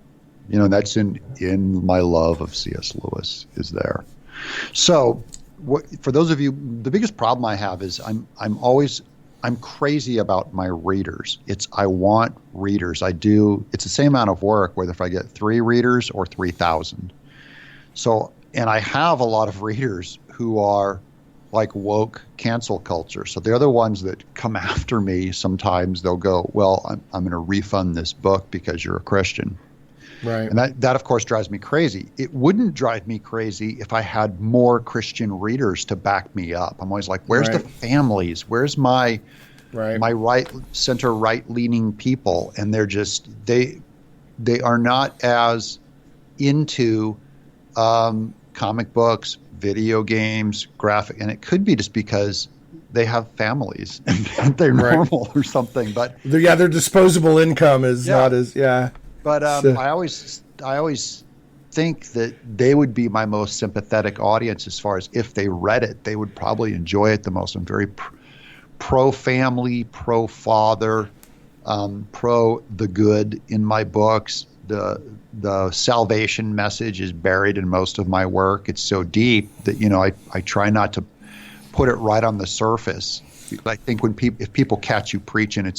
You know, that's in my love of C.S. Lewis is there. So for those of you, the biggest problem I have is I'm crazy about my readers. I want readers. It's the same amount of work whether if I get 3 readers or 3,000. So, and I have a lot of readers who are like woke cancel culture. So they're the ones that come after me. Sometimes they'll go, well, I'm going to refund this book because you're a Christian. Right. And that of course drives me crazy. It wouldn't drive me crazy if I had more Christian readers to back me up. I'm always like, where's the families? Where's my right leaning people? And they're just they are not as into comic books, video games, graphic, and it could be just because they have families and they're normal or something. But their disposable income is not as But I always think that they would be my most sympathetic audience as far as if they read it, they would probably enjoy it the most. I'm very pro-family, pro-father, pro the good in my books. The salvation message is buried in most of my work. It's so deep that, you know, I try not to put it right on the surface. I think if people catch you preaching,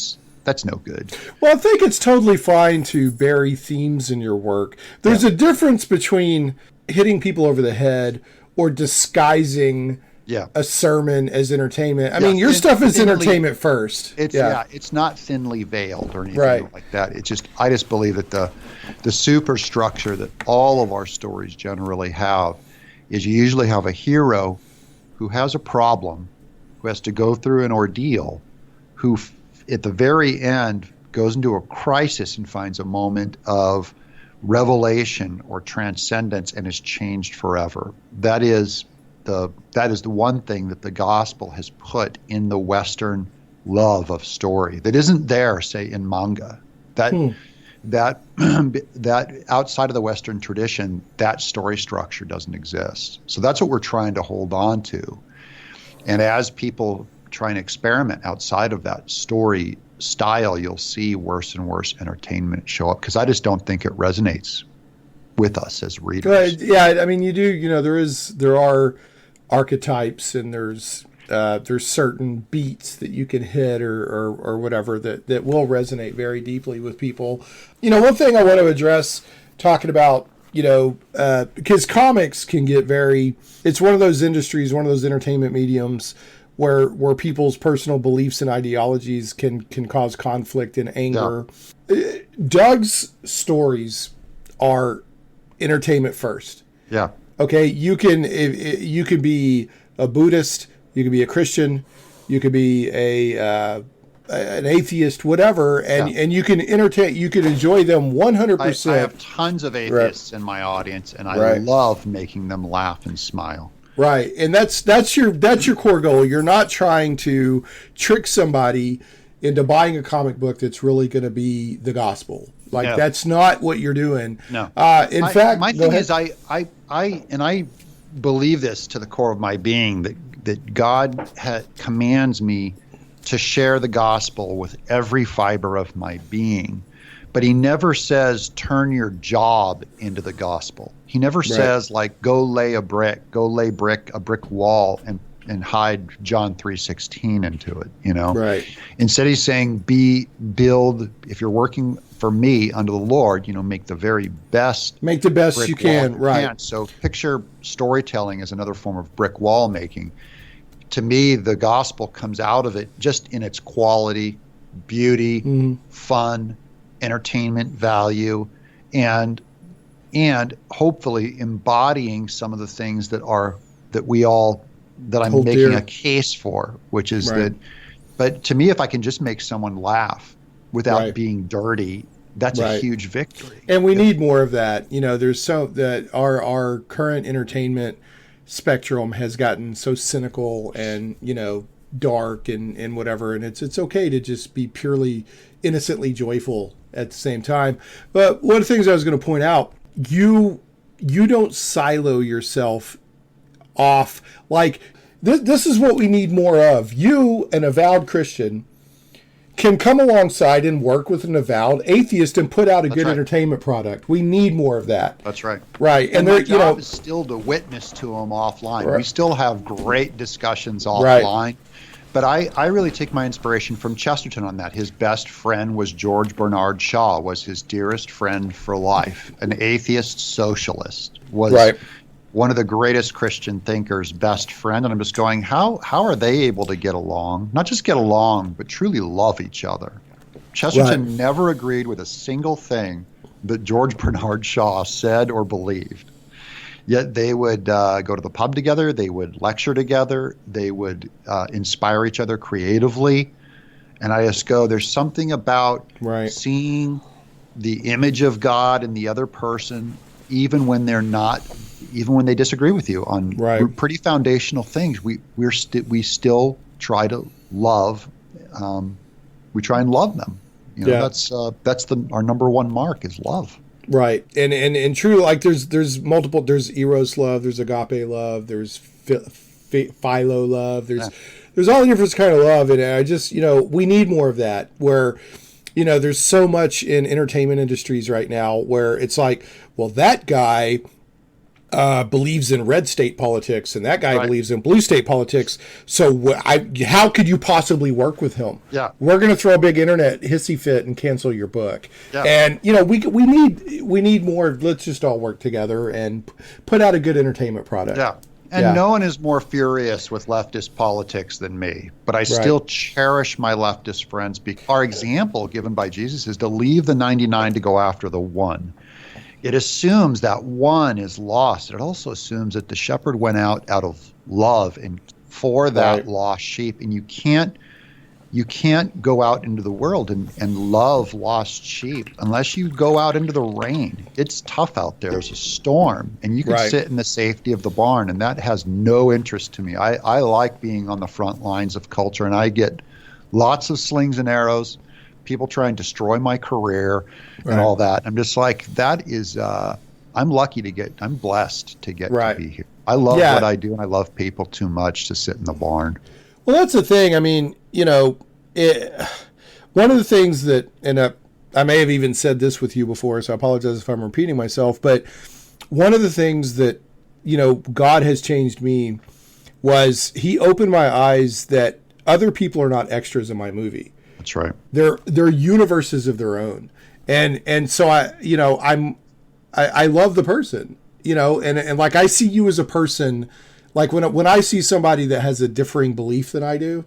that's no good. Well, I think it's totally fine to bury themes in your work. There's a difference between hitting people over the head or disguising a sermon as entertainment. I mean, your stuff is entertainment first. It's not thinly veiled or anything like that. It's just, I just believe that the superstructure that all of our stories generally have is you usually have a hero who has a problem, who has to go through an ordeal, who at the very end goes into a crisis and finds a moment of revelation or transcendence and is changed forever. That is the one thing that the gospel has put in the Western love of story that isn't there, say, in manga. That outside of the Western tradition, that story structure doesn't exist. So that's what we're trying to hold on to. And as people try and experiment outside of that story style, you'll see worse and worse entertainment show up, because I just don't think it resonates with us as readers. Yeah, I mean, you do. You know, there are archetypes, and there's certain beats that you can hit or whatever that will resonate very deeply with people. You know, one thing I want to address, talking about, you know, because comics can get it's one of those industries, one of those entertainment mediums where people's personal beliefs and ideologies can cause conflict and anger. Yeah. Doug's stories are entertainment first. Yeah. Okay, you can be a Buddhist, you can be a Christian, you could be an atheist, whatever, and you can enjoy them 100%. I have tons of atheists in my audience, and I love making them laugh and smile. Right, and that's your core goal. You're not trying to trick somebody into buying a comic book that's really going to be the gospel. Like, that's not what you're doing. No. In fact, my thing is, I believe this to the core of my being, that God commands me to share the gospel with every fiber of my being. But he never says, turn your job into the gospel. He never says, like, go lay a brick wall and hide John 3:16 into it, you know? Right. Instead, he's saying, build, if you're working for me under the Lord, you know, make the best you can, right. So picture storytelling as another form of brick wall making. To me, the gospel comes out of it just in its quality, beauty, fun, entertainment value, and hopefully embodying some of the things that I'm Hold making dear. A case for, which is that. But to me, if I can just make someone laugh without being dirty, that's a huge victory. And we need more of that. You know, there's that our current entertainment spectrum has gotten so cynical and, you know, dark and whatever, and it's okay to just be purely innocently joyful at the same time. But one of the things I was going to point out, you don't silo yourself off. Like, this is what we need more of. You, an avowed Christian, can come alongside and work with an avowed atheist and put out a good entertainment product. We need more of that. That's right. Right. And my job is still to witness to them offline. Right. We still have great discussions offline. Right. But I really take my inspiration from Chesterton on that. His best friend was George Bernard Shaw, was his dearest friend for life. An atheist socialist, was one of the greatest Christian thinkers' best friend. And I'm just going, how are they able to get along? Not just get along, but truly love each other. Chesterton never agreed with a single thing that George Bernard Shaw said or believed. Yet they would go to the pub together, they would lecture together, they would inspire each other creatively. And I just go, there's something about seeing the image of God in the other person, even when they disagree with you on pretty foundational things. We still try to love. We try and love them. You know, that's our number one mark is love. Right. And true, like there's multiple, there's eros love, there's agape love, there's philo love, there's all the different kind of love. And I just, you know, we need more of that, where, you know, there's so much in entertainment industries right now where it's like, well, that guy believes in red state politics and that guy believes in blue state politics. So how could you possibly work with him? Yeah. We're going to throw a big internet hissy fit and cancel your book. Yeah. And, you know, we need more. Let's just all work together and put out a good entertainment product. Yeah. And no one is more furious with leftist politics than me, but I still cherish my leftist friends. Our example given by Jesus is to leave the 99 to go after the one. It assumes that one is lost. It also assumes that the shepherd went out of love and for that lost sheep, and you can't go out into the world and love lost sheep unless you go out into the rain. It's tough out there. There's a storm, and you can sit in the safety of the barn, and that has no interest to me. I like being on the front lines of culture, and I get lots of slings and arrows, people try and destroy my career and all that. I'm just like, that is, I'm blessed to get to be here. I love what I do, and I love people too much to sit in the barn. Well, that's the thing. I mean, one of the things that, and I may have even said this with you before, so I apologize if I'm repeating myself, but one of the things that, God has changed me was he opened my eyes that other people are not extras in my movie. That's right. They're universes of their own. And so I love the person, and like I see you as a person. Like when I see somebody that has a differing belief than I do,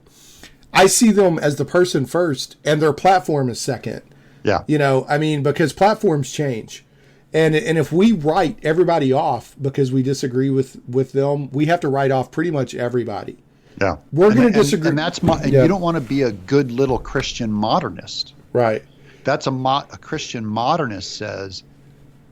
I see them as the person first and their platform is second. Yeah. Because platforms change. And if we write everybody off because we disagree with them, we have to write off pretty much everybody. Yeah. We're going to disagree. And that's you don't want to be a good little Christian modernist. Right. That's a Christian modernist says,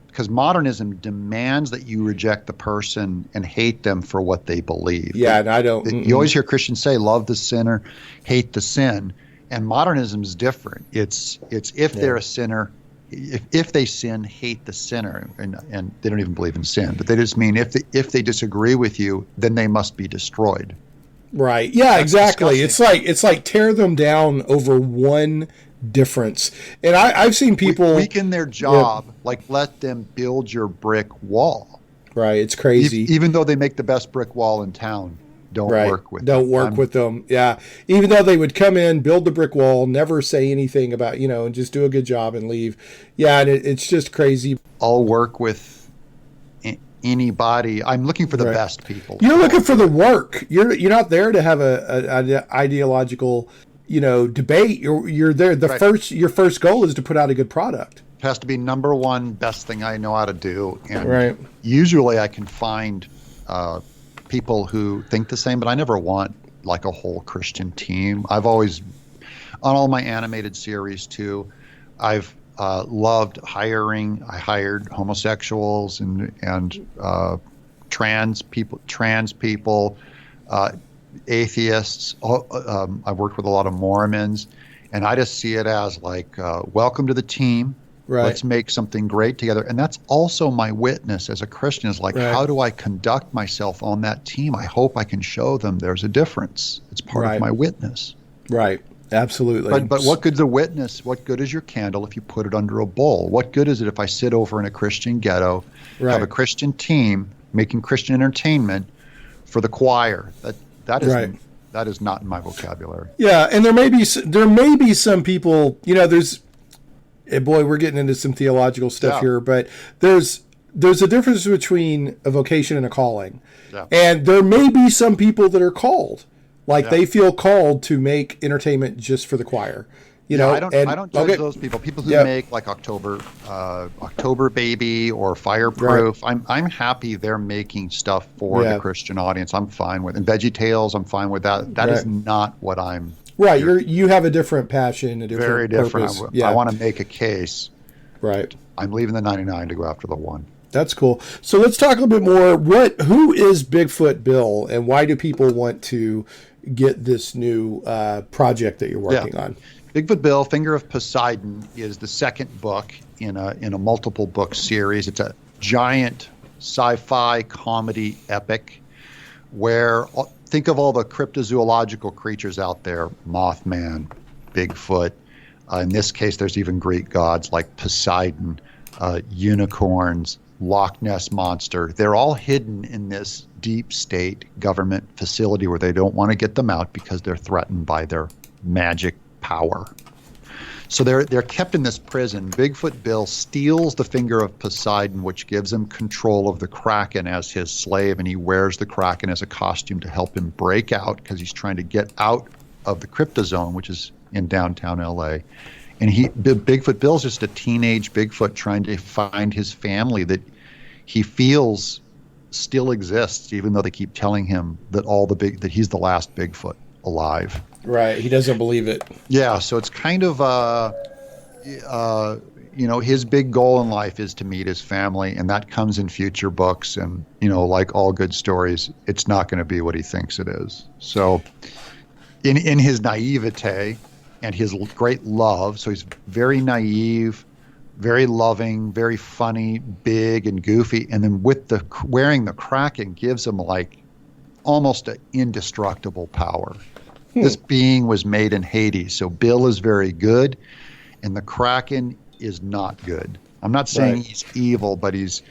because modernism demands that you reject the person and hate them for what they believe. Yeah, and I don't. You always hear Christians say, love the sinner, hate the sin. And modernism is different. It's if they're a sinner, if they sin, hate the sinner. And they don't even believe in sin. But they just mean if they disagree with you, then they must be destroyed. Right. Yeah, exactly. Disgusting. It's like tear them down over one difference. And I've seen people weaken their job, like let them build your brick wall. Right. It's crazy. Even though they make the best brick wall in town, don't work with them. Yeah. Even though they would come in, build the brick wall, never say anything about, and just do a good job and leave. Yeah. And it's just crazy. I'll work with anybody. I'm looking for the best people. You're looking for the work. You're not there to have an ideological debate. You're there. Your first goal is to put out a good product. It has to be number one best thing I know how to do. And usually I can find people who think the same, but I never want like a whole Christian team. I've always, on all my animated series too, I've loved hiring. I hired homosexuals and trans people, atheists. I've worked with a lot of Mormons, and I just see it as like, welcome to the team. Right. Let's make something great together. And that's also my witness as a Christian is like, how do I conduct myself on that team? I hope I can show them there's a difference. It's part of my witness. Right. Absolutely. But what good's a witness? What good is your candle if you put it under a bowl? What good is it if I sit over in a Christian ghetto, have a Christian team making Christian entertainment for the choir? That is not in my vocabulary. Yeah, and there may be some people, we're getting into some theological stuff here, but there's a difference between a vocation and a calling. Yeah. And there may be some people that are called. They feel called to make entertainment just for the choir. I don't judge those people. People who make like October Baby or Fireproof. Right. I'm happy they're making stuff for the Christian audience. I'm fine with, and VeggieTales. I'm fine with that. That is not what I'm. Right, you have a different passion, a different very different. Purpose. I want to make a case. Right. I'm leaving the 99 to go after the one. That's cool. So let's talk a little bit more. Who is Bigfoot Bill, and why do people want to get this new project that you're working on? Bigfoot Bill, Finger of Poseidon is the second book in a multiple book series. It's a giant sci-fi comedy epic where think of all the cryptozoological creatures out there: Mothman, Bigfoot. In this case, there's even Greek gods like Poseidon, unicorns, Loch Ness Monster. They're all hidden in this deep state government facility where they don't want to get them out because they're threatened by their magic power. So they're kept in this prison. Bigfoot Bill steals the Finger of Poseidon, which gives him control of the Kraken as his slave, and he wears the Kraken as a costume to help him break out because he's trying to get out of the Cryptozone, which is in downtown LA. And Bigfoot Bill's just a teenage Bigfoot trying to find his family that he feels still exists, even though they keep telling him that that he's the last Bigfoot alive. Right. He doesn't believe it. Yeah. So it's kind of, his big goal in life is to meet his family, and that comes in future books. And, like all good stories, it's not going to be what he thinks it is. So in his naivete and his great love, so he's very naive, very loving, very funny, big and goofy. And then wearing the Kraken gives him like almost an indestructible power. This being was made in Hades. So Bill is very good and the Kraken is not good. I'm not saying he's evil, but he's,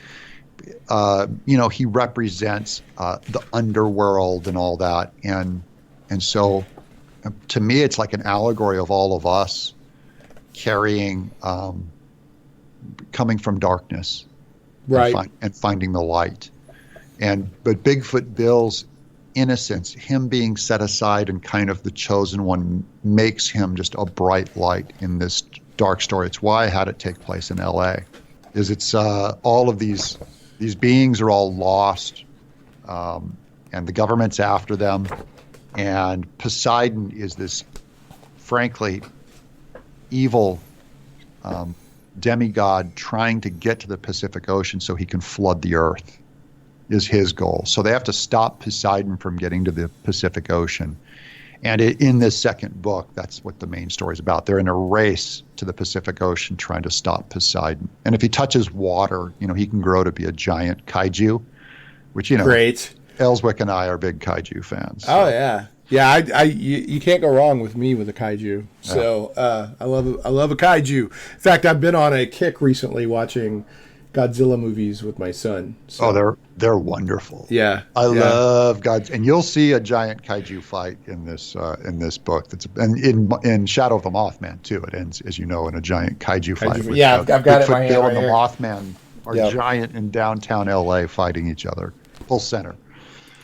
he represents the underworld and all that. And so to me, it's like an allegory of all of us carrying, coming from darkness, right, and finding the light. But Bigfoot Bill's innocence, him being set aside and kind of the chosen one, makes him just a bright light in this dark story. It's why I had it take place in LA. It's all of these beings are all lost, and the government's after them. And Poseidon is this, frankly, evil demigod trying to get to the Pacific Ocean so he can flood the earth, is his goal. So they have to stop Poseidon from getting to the Pacific Ocean. And in this second book, that's what the main story is about. They're in a race to the Pacific Ocean trying to stop Poseidon. And if he touches water, he can grow to be a giant kaiju, which, great. Ellswick and I are big kaiju fans. So. Oh, yeah. Yeah, you can't go wrong with me with a kaiju. So I love a kaiju. In fact, I've been on a kick recently watching Godzilla movies with my son. So. Oh, they're wonderful. Yeah, I love Godzilla, and you'll see a giant kaiju fight in this book. In Shadow of the Mothman too. It ends, as you know, in a giant kaiju fight. Yeah, I've got it in my hand Bill right and the here. Mothman are giant in downtown LA fighting each other. Full center.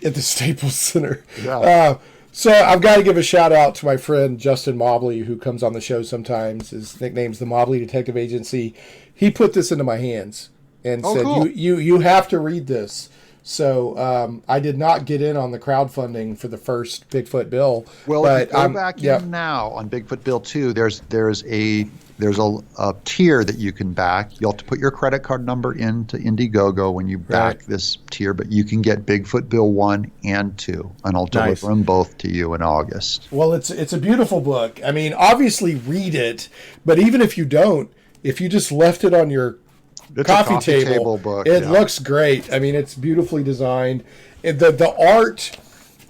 At the Staples Center. Yeah. So I've got to give a shout out to my friend Justin Mobley, who comes on the show sometimes. His nickname's the Mobley Detective Agency. He put this into my hands and said, cool. you have to read this. So I did not get in on the crowdfunding for the first Bigfoot Bill. Well, but if you go back in now on Bigfoot Bill 2, there's a tier that you can back. You'll have to put your credit card number into Indiegogo when you back this tier, but you can get Bigfoot Bill 1 and 2, and I'll deliver them both to you in August. Well, it's a beautiful book. I mean, obviously read it, but even if you don't, if you just left it on your coffee table book, it looks great. I mean, it's beautifully designed. The art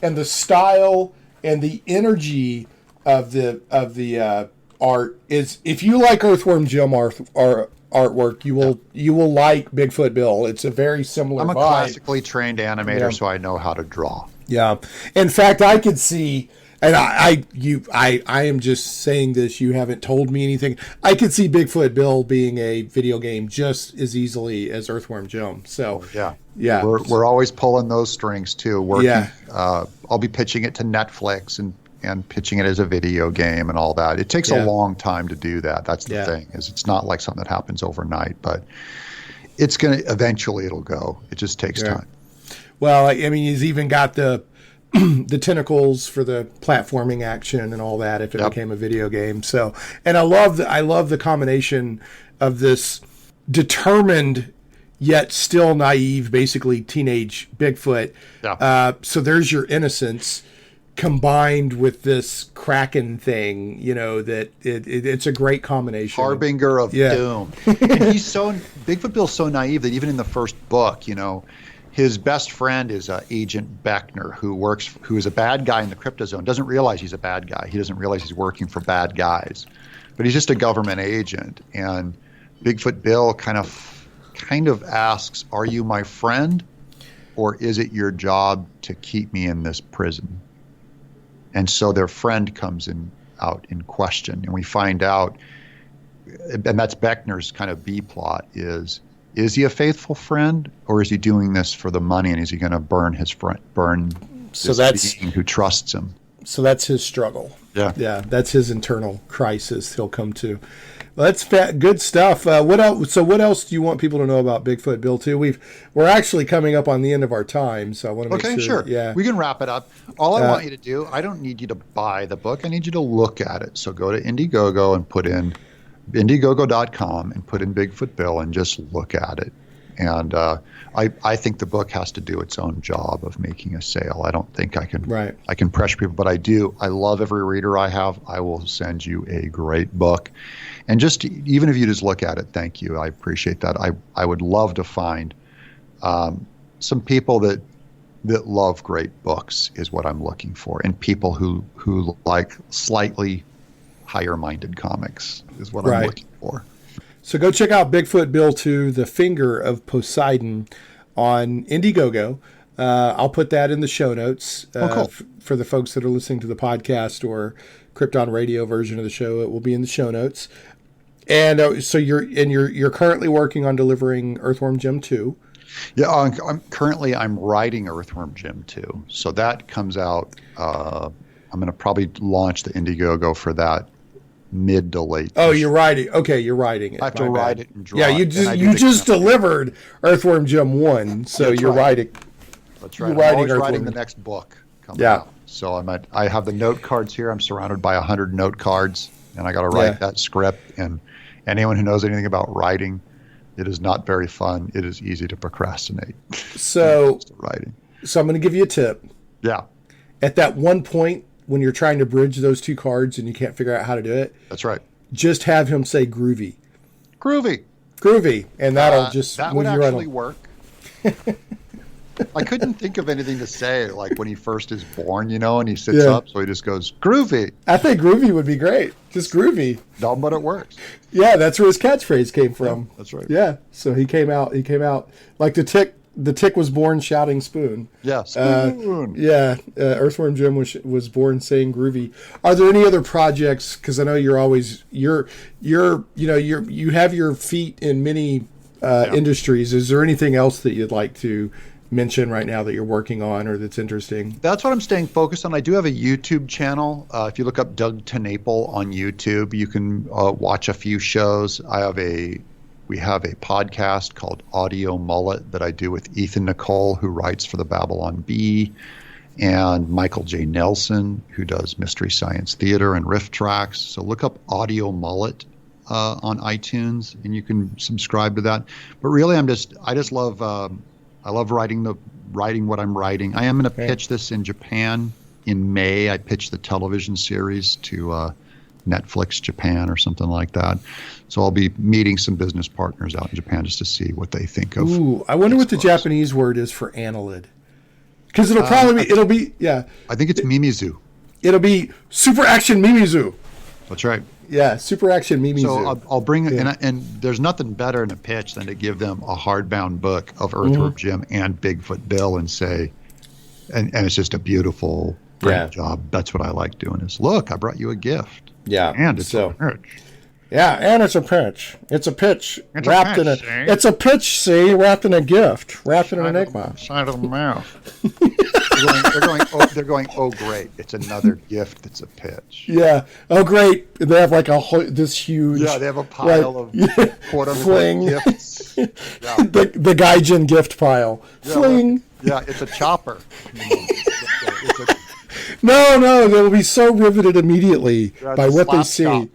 and the style and the energy of the art is, if you like Earthworm Jim artwork, you will like Bigfoot Bill. It's a very similar I'm a vibe. classically trained animator, so I know how to draw. Yeah. In fact, I could see, and I am just saying this, you haven't told me anything. I could see Bigfoot Bill being a video game just as easily as Earthworm Jim. So yeah. We're always pulling those strings too. I'll be pitching it to Netflix and pitching it as a video game and all that. It takes a long time to do that. That's the thing, is it's not like something that happens overnight, but it's going to, eventually it'll go. It just takes time. Well, I mean, he's even got the tentacles for the platforming action and all that if it became a video game. So, and I love the combination of this determined yet still naive, basically teenage Bigfoot. So there's your innocence combined with this Kraken thing, that it's a great combination. Harbinger of doom. And Bigfoot Bill's so naive that even in the first book, his best friend is Agent Beckner, who is a bad guy in the Cryptozone. Doesn't realize he's a bad guy. He doesn't realize he's working for bad guys, but he's just a government agent. And Bigfoot Bill kind of asks, "Are you my friend, or is it your job to keep me in this prison?" And so their friend comes out in question, and we find out and that's Beckner's kind of B plot is he a faithful friend, or is he doing this for the money, and is he going to burn his friend, this being who trusts him? So that's his struggle. Yeah, that's his internal crisis he'll come to. Well, that's good stuff. What else? So what else do you want people to know about Bigfoot Bill 2? We're actually coming up on the end of our time, so I want to make sure. Okay, sure. Yeah, we can wrap it up. All I want you to do, I don't need you to buy the book. I need you to look at it. So go to Indiegogo and put in Indiegogo.com and put in Bigfoot Bill and just look at it. And I think the book has to do its own job of making a sale. I don't think I can pressure people, but I do. I love every reader I have. I will send you a great book. And just even if you just look at it, thank you. I appreciate that. I would love to find some people that love great books is what I'm looking for, and people who like slightly higher-minded comics is what I'm looking for. So go check out Bigfoot Bill 2, The Finger of Poseidon on Indiegogo. I'll put that in the show notes for the folks that are listening to the podcast or Krypton radio version of the show. It will be in the show notes. And so you're currently working on delivering Earthworm Jim 2. Yeah, I'm writing Earthworm Jim 2. So that comes out. I'm going to probably launch the Indiegogo for that mid to late. Oh, you're writing. Okay, you're writing it. I have to write it and draw. Yeah, you just delivered Earthworm Jim 1, so you're writing. That's right. I'm always writing the next book coming out. So I have the note cards here. I'm surrounded by 100 note cards, and I got to write that script. And anyone who knows anything about writing, it is not very fun. It is easy to procrastinate. So writing. So I'm going to give you a tip. Yeah. At that one point, when you're trying to bridge those two cards and you can't figure out how to do it. That's right. Just have him say groovy. Groovy. And that'll just that would actually work. I couldn't think of anything to say, like when he first is born, and he sits up, so he just goes, groovy. I think groovy would be great. Just groovy. No, but it works. Yeah, that's where his catchphrase came from. Yeah, that's right. Yeah, so he came out like the tick. The tick was born shouting spoon. Yeah, spoon. Earthworm Jim was born saying groovy. Are there any other projects? Because I know you have your feet in many industries. Is there anything else that you'd like to mention right now that you're working on or that's interesting? That's what I'm staying focused on. I do have a YouTube channel. If you look up Doug TenNapel on YouTube, you can watch a few shows. We have a podcast called Audio Mullet that I do with Ethan Nicole, who writes for the Babylon Bee, and Michael J. Nelson, who does Mystery Science Theater and Riff Tracks. So look up Audio Mullet on iTunes, and you can subscribe to that. But really, I just love writing what I'm writing. I am going to pitch this in Japan in May. I pitched the television series to Netflix Japan or something like that. So I'll be meeting some business partners out in Japan just to see what they think of. Ooh, I wonder what the Japanese word is for annelid. Because it'll be I think it's Mimizu. It'll be Super Action Mimizu. That's right. Yeah, Super Action Mimizu. So I'll bring it, and there's nothing better in a pitch than to give them a hardbound book of Earthworm Jim and Bigfoot Bill and say, and it's just a beautiful job. That's what I like doing is, look, I brought you a gift. Yeah. And it's a pitch. Yeah, and it's a pitch. It's a pitch It's wrapped a in a. pitch, It's a pitch, see, wrapped in a gift, wrapped in an enigma. Side of the mouth. They're going, oh, great. It's another gift that's a pitch. Yeah. Oh, great. They have like this huge. Yeah, they have a pile of quote-unquote gifts. Yeah. The Gaijin gift pile. Yeah, Fling. Yeah, it's a chopper. No, they'll be so riveted immediately by what they see. Chop.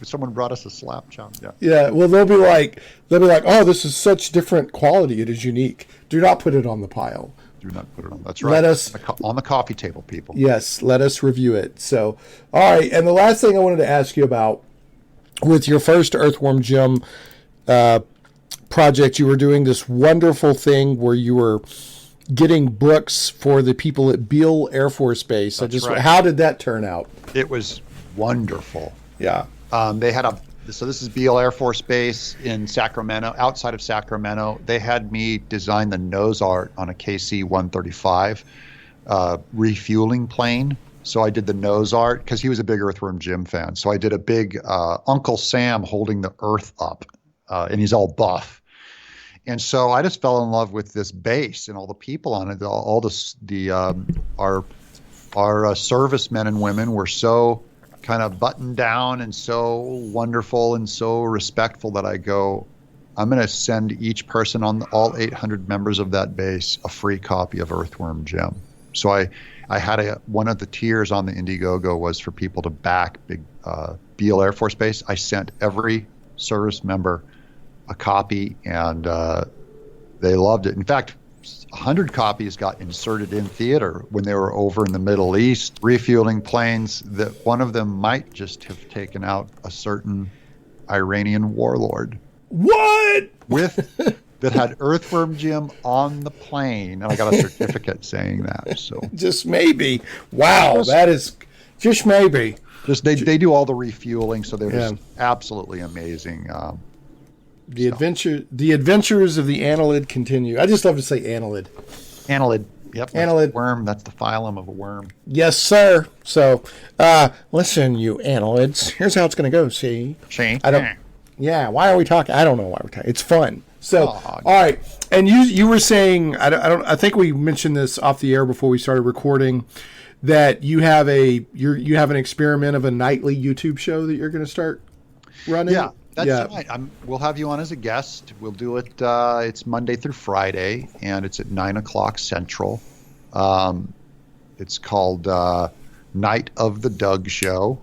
Someone brought us a slap chop. Yeah. Yeah, well, they'll be like, oh, this is such different quality. It is unique. Do not put it on the pile. Do not put it on. That's right. Let us on the coffee table, people. Yes, let us review it. So, all right, and the last thing I wanted to ask you about with your first Earthworm Jim project, you were doing this wonderful thing where you were getting books for the people at Beale Air Force Base. That's right. How did that turn out? It was wonderful. Yeah. They had so this is Beale Air Force Base in Sacramento, outside of Sacramento. They had me design the nose art on a KC-135 refueling plane So I did the nose art because he was a big Earthworm Jim fan. So I did a big Uncle Sam holding the Earth up, and he's all buff. And so I just fell in love with this base and all the people on it. Our servicemen and women were so kind of buttoned down and so wonderful and so respectful that I go, I'm going to send each person on all 800 members of that base a free copy of Earthworm Jim. So I had one of the tiers on the Indiegogo was for people to back Big Beale Air Force Base. I sent every service member a copy, and they loved it. In fact, 100 copies got inserted in theater when they were over in the Middle East, refueling planes that one of them might just have taken out a certain Iranian warlord. What? That had Earthworm Jim on the plane, and I got a certificate saying that. So just maybe. Wow, that is just maybe. Just they do all the refueling, so they're just absolutely amazing. The adventures of the annelid continue. I just love to say annelid. Annelid. Yep. Annelid. Worm. That's the phylum of a worm. Yes, sir. So, listen, you annelids. Here's how it's going to go. See? Shane. Yeah. Why are we talking? I don't know why we're talking. It's fun. So, all right. And you were saying, I think we mentioned this off the air before we started recording, that you have you have an experiment of a nightly YouTube show that you're going to start running. Yeah. That's right. We'll have you on as a guest. We'll do it. It's Monday through Friday, and it's at 9:00 Central. It's called Night of the Doug Show.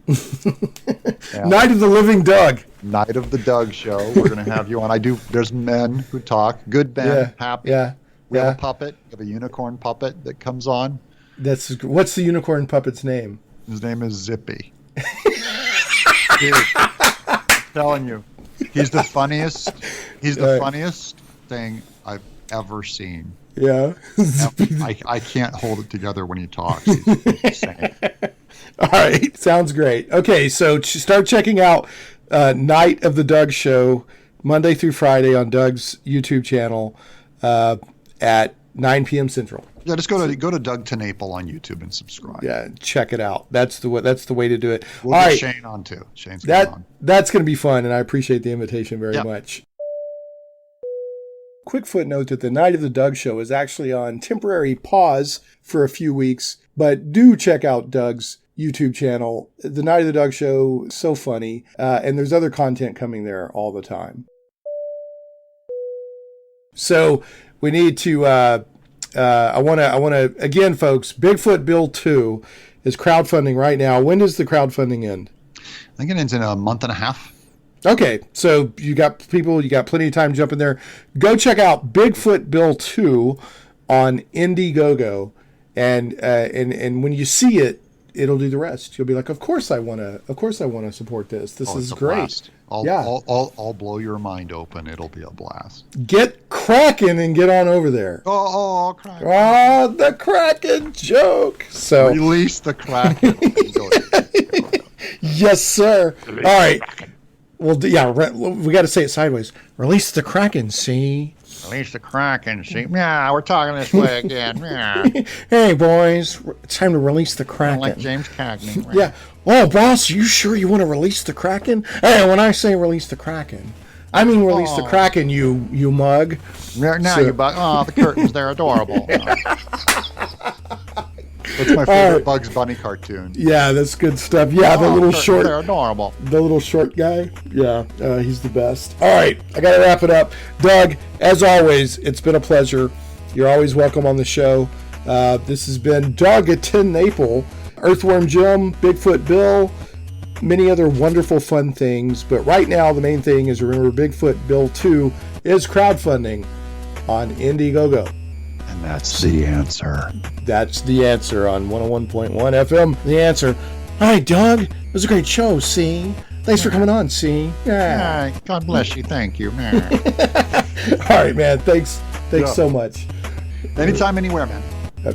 Night of the Living Doug. Night of the Doug Show. We're going to have you on. There's men who talk. Good men. Happy. Yeah. We have a puppet. We have a unicorn puppet that comes on. What's the unicorn puppet's name? His name is Zippy. Dude. Telling you, he's the funniest. He's the funniest thing I've ever seen. Yeah, I can't hold it together when he talks. He's insane. All right, sounds great. Okay, so start checking out Night of the Doug Show Monday through Friday on Doug's YouTube channel at 9 p.m. Central. Yeah, just go to Doug TenNapel on YouTube and subscribe. Yeah, check it out. That's the way to do it. We'll All get right. Shane on too. Shane's going on. That's going to be fun, and I appreciate the invitation very much. Quick footnote that the Night of the Doug Show is actually on temporary pause for a few weeks, but do check out Doug's YouTube channel. The Night of the Doug Show, so funny, and there's other content coming there all the time. So we need to. I want to again, folks. Bigfoot Bill 2 is crowdfunding right now. When does the crowdfunding end? I think it ends in a month and a half. Okay, so you got plenty of time to jump in there. Go check out Bigfoot Bill 2 on Indiegogo, and when you see it, it'll do the rest. You'll be like, of course I want to support this. This is great. Blast. I'll blow your mind open. It'll be a blast. Get cracking and get on over there. Oh, Kraken. Oh, the Kraken joke. So Release the Kraken. Yes, sir. All right. Well, yeah, we got to say it sideways. Release the Kraken, see? Release the Kraken, see? Yeah, we're talking this way again. Yeah. Hey, boys, it's time to release the Kraken. Like James Cagney. Yeah. Oh, boss, you sure you want to release the Kraken? Hey, when I say release the Kraken, I mean release the Kraken, you mug. Now you bug. Oh, the curtains, they're adorable. That's my favorite Bugs Bunny cartoon. Yeah, that's good stuff. Yeah, the little short. They're adorable. The little short guy. Yeah, he's the best. All right, I got to wrap it up. Doug, as always, it's been a pleasure. You're always welcome on the show. This has been Doug TenNapel, Earthworm Jim, Bigfoot Bill, many other wonderful fun things. But right now, the main thing is remember Bigfoot Bill 2 is crowdfunding on Indiegogo. And that's the answer. That's the answer on 101.1 FM. The answer. All right, Doug. It was a great show, see? Thanks for coming on, see? Yeah. God bless you. Thank you. All right, man. Thanks so much. Anytime, anywhere, man.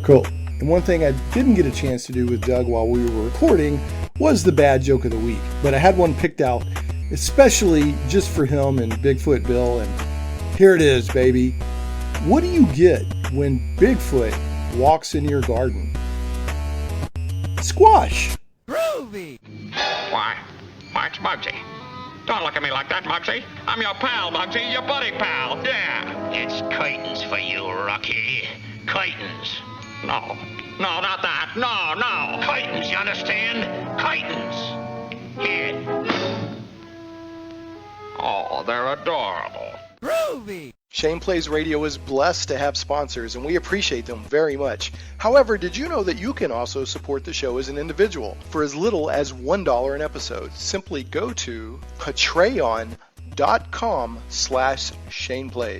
Cool. And one thing I didn't get a chance to do with Doug while we were recording was the bad joke of the week. But I had one picked out especially just for him and Bigfoot Bill. And here it is, baby. What do you get when Bigfoot walks in your garden? squash. Why, it's Muggsy. Don't look at me like that, Muggsy. I'm your pal, Muggsy, your buddy pal. Yeah. It's curtains for you, Rocky. Curtains. No, not that. No. Curtains, you understand? Curtains. Here. Oh, they're adorable. Shane Plays Radio is blessed to have sponsors, and we appreciate them very much. However, did you know that you can also support the show as an individual for as little as $1 an episode? Simply go to patreon.com/ShanePlays.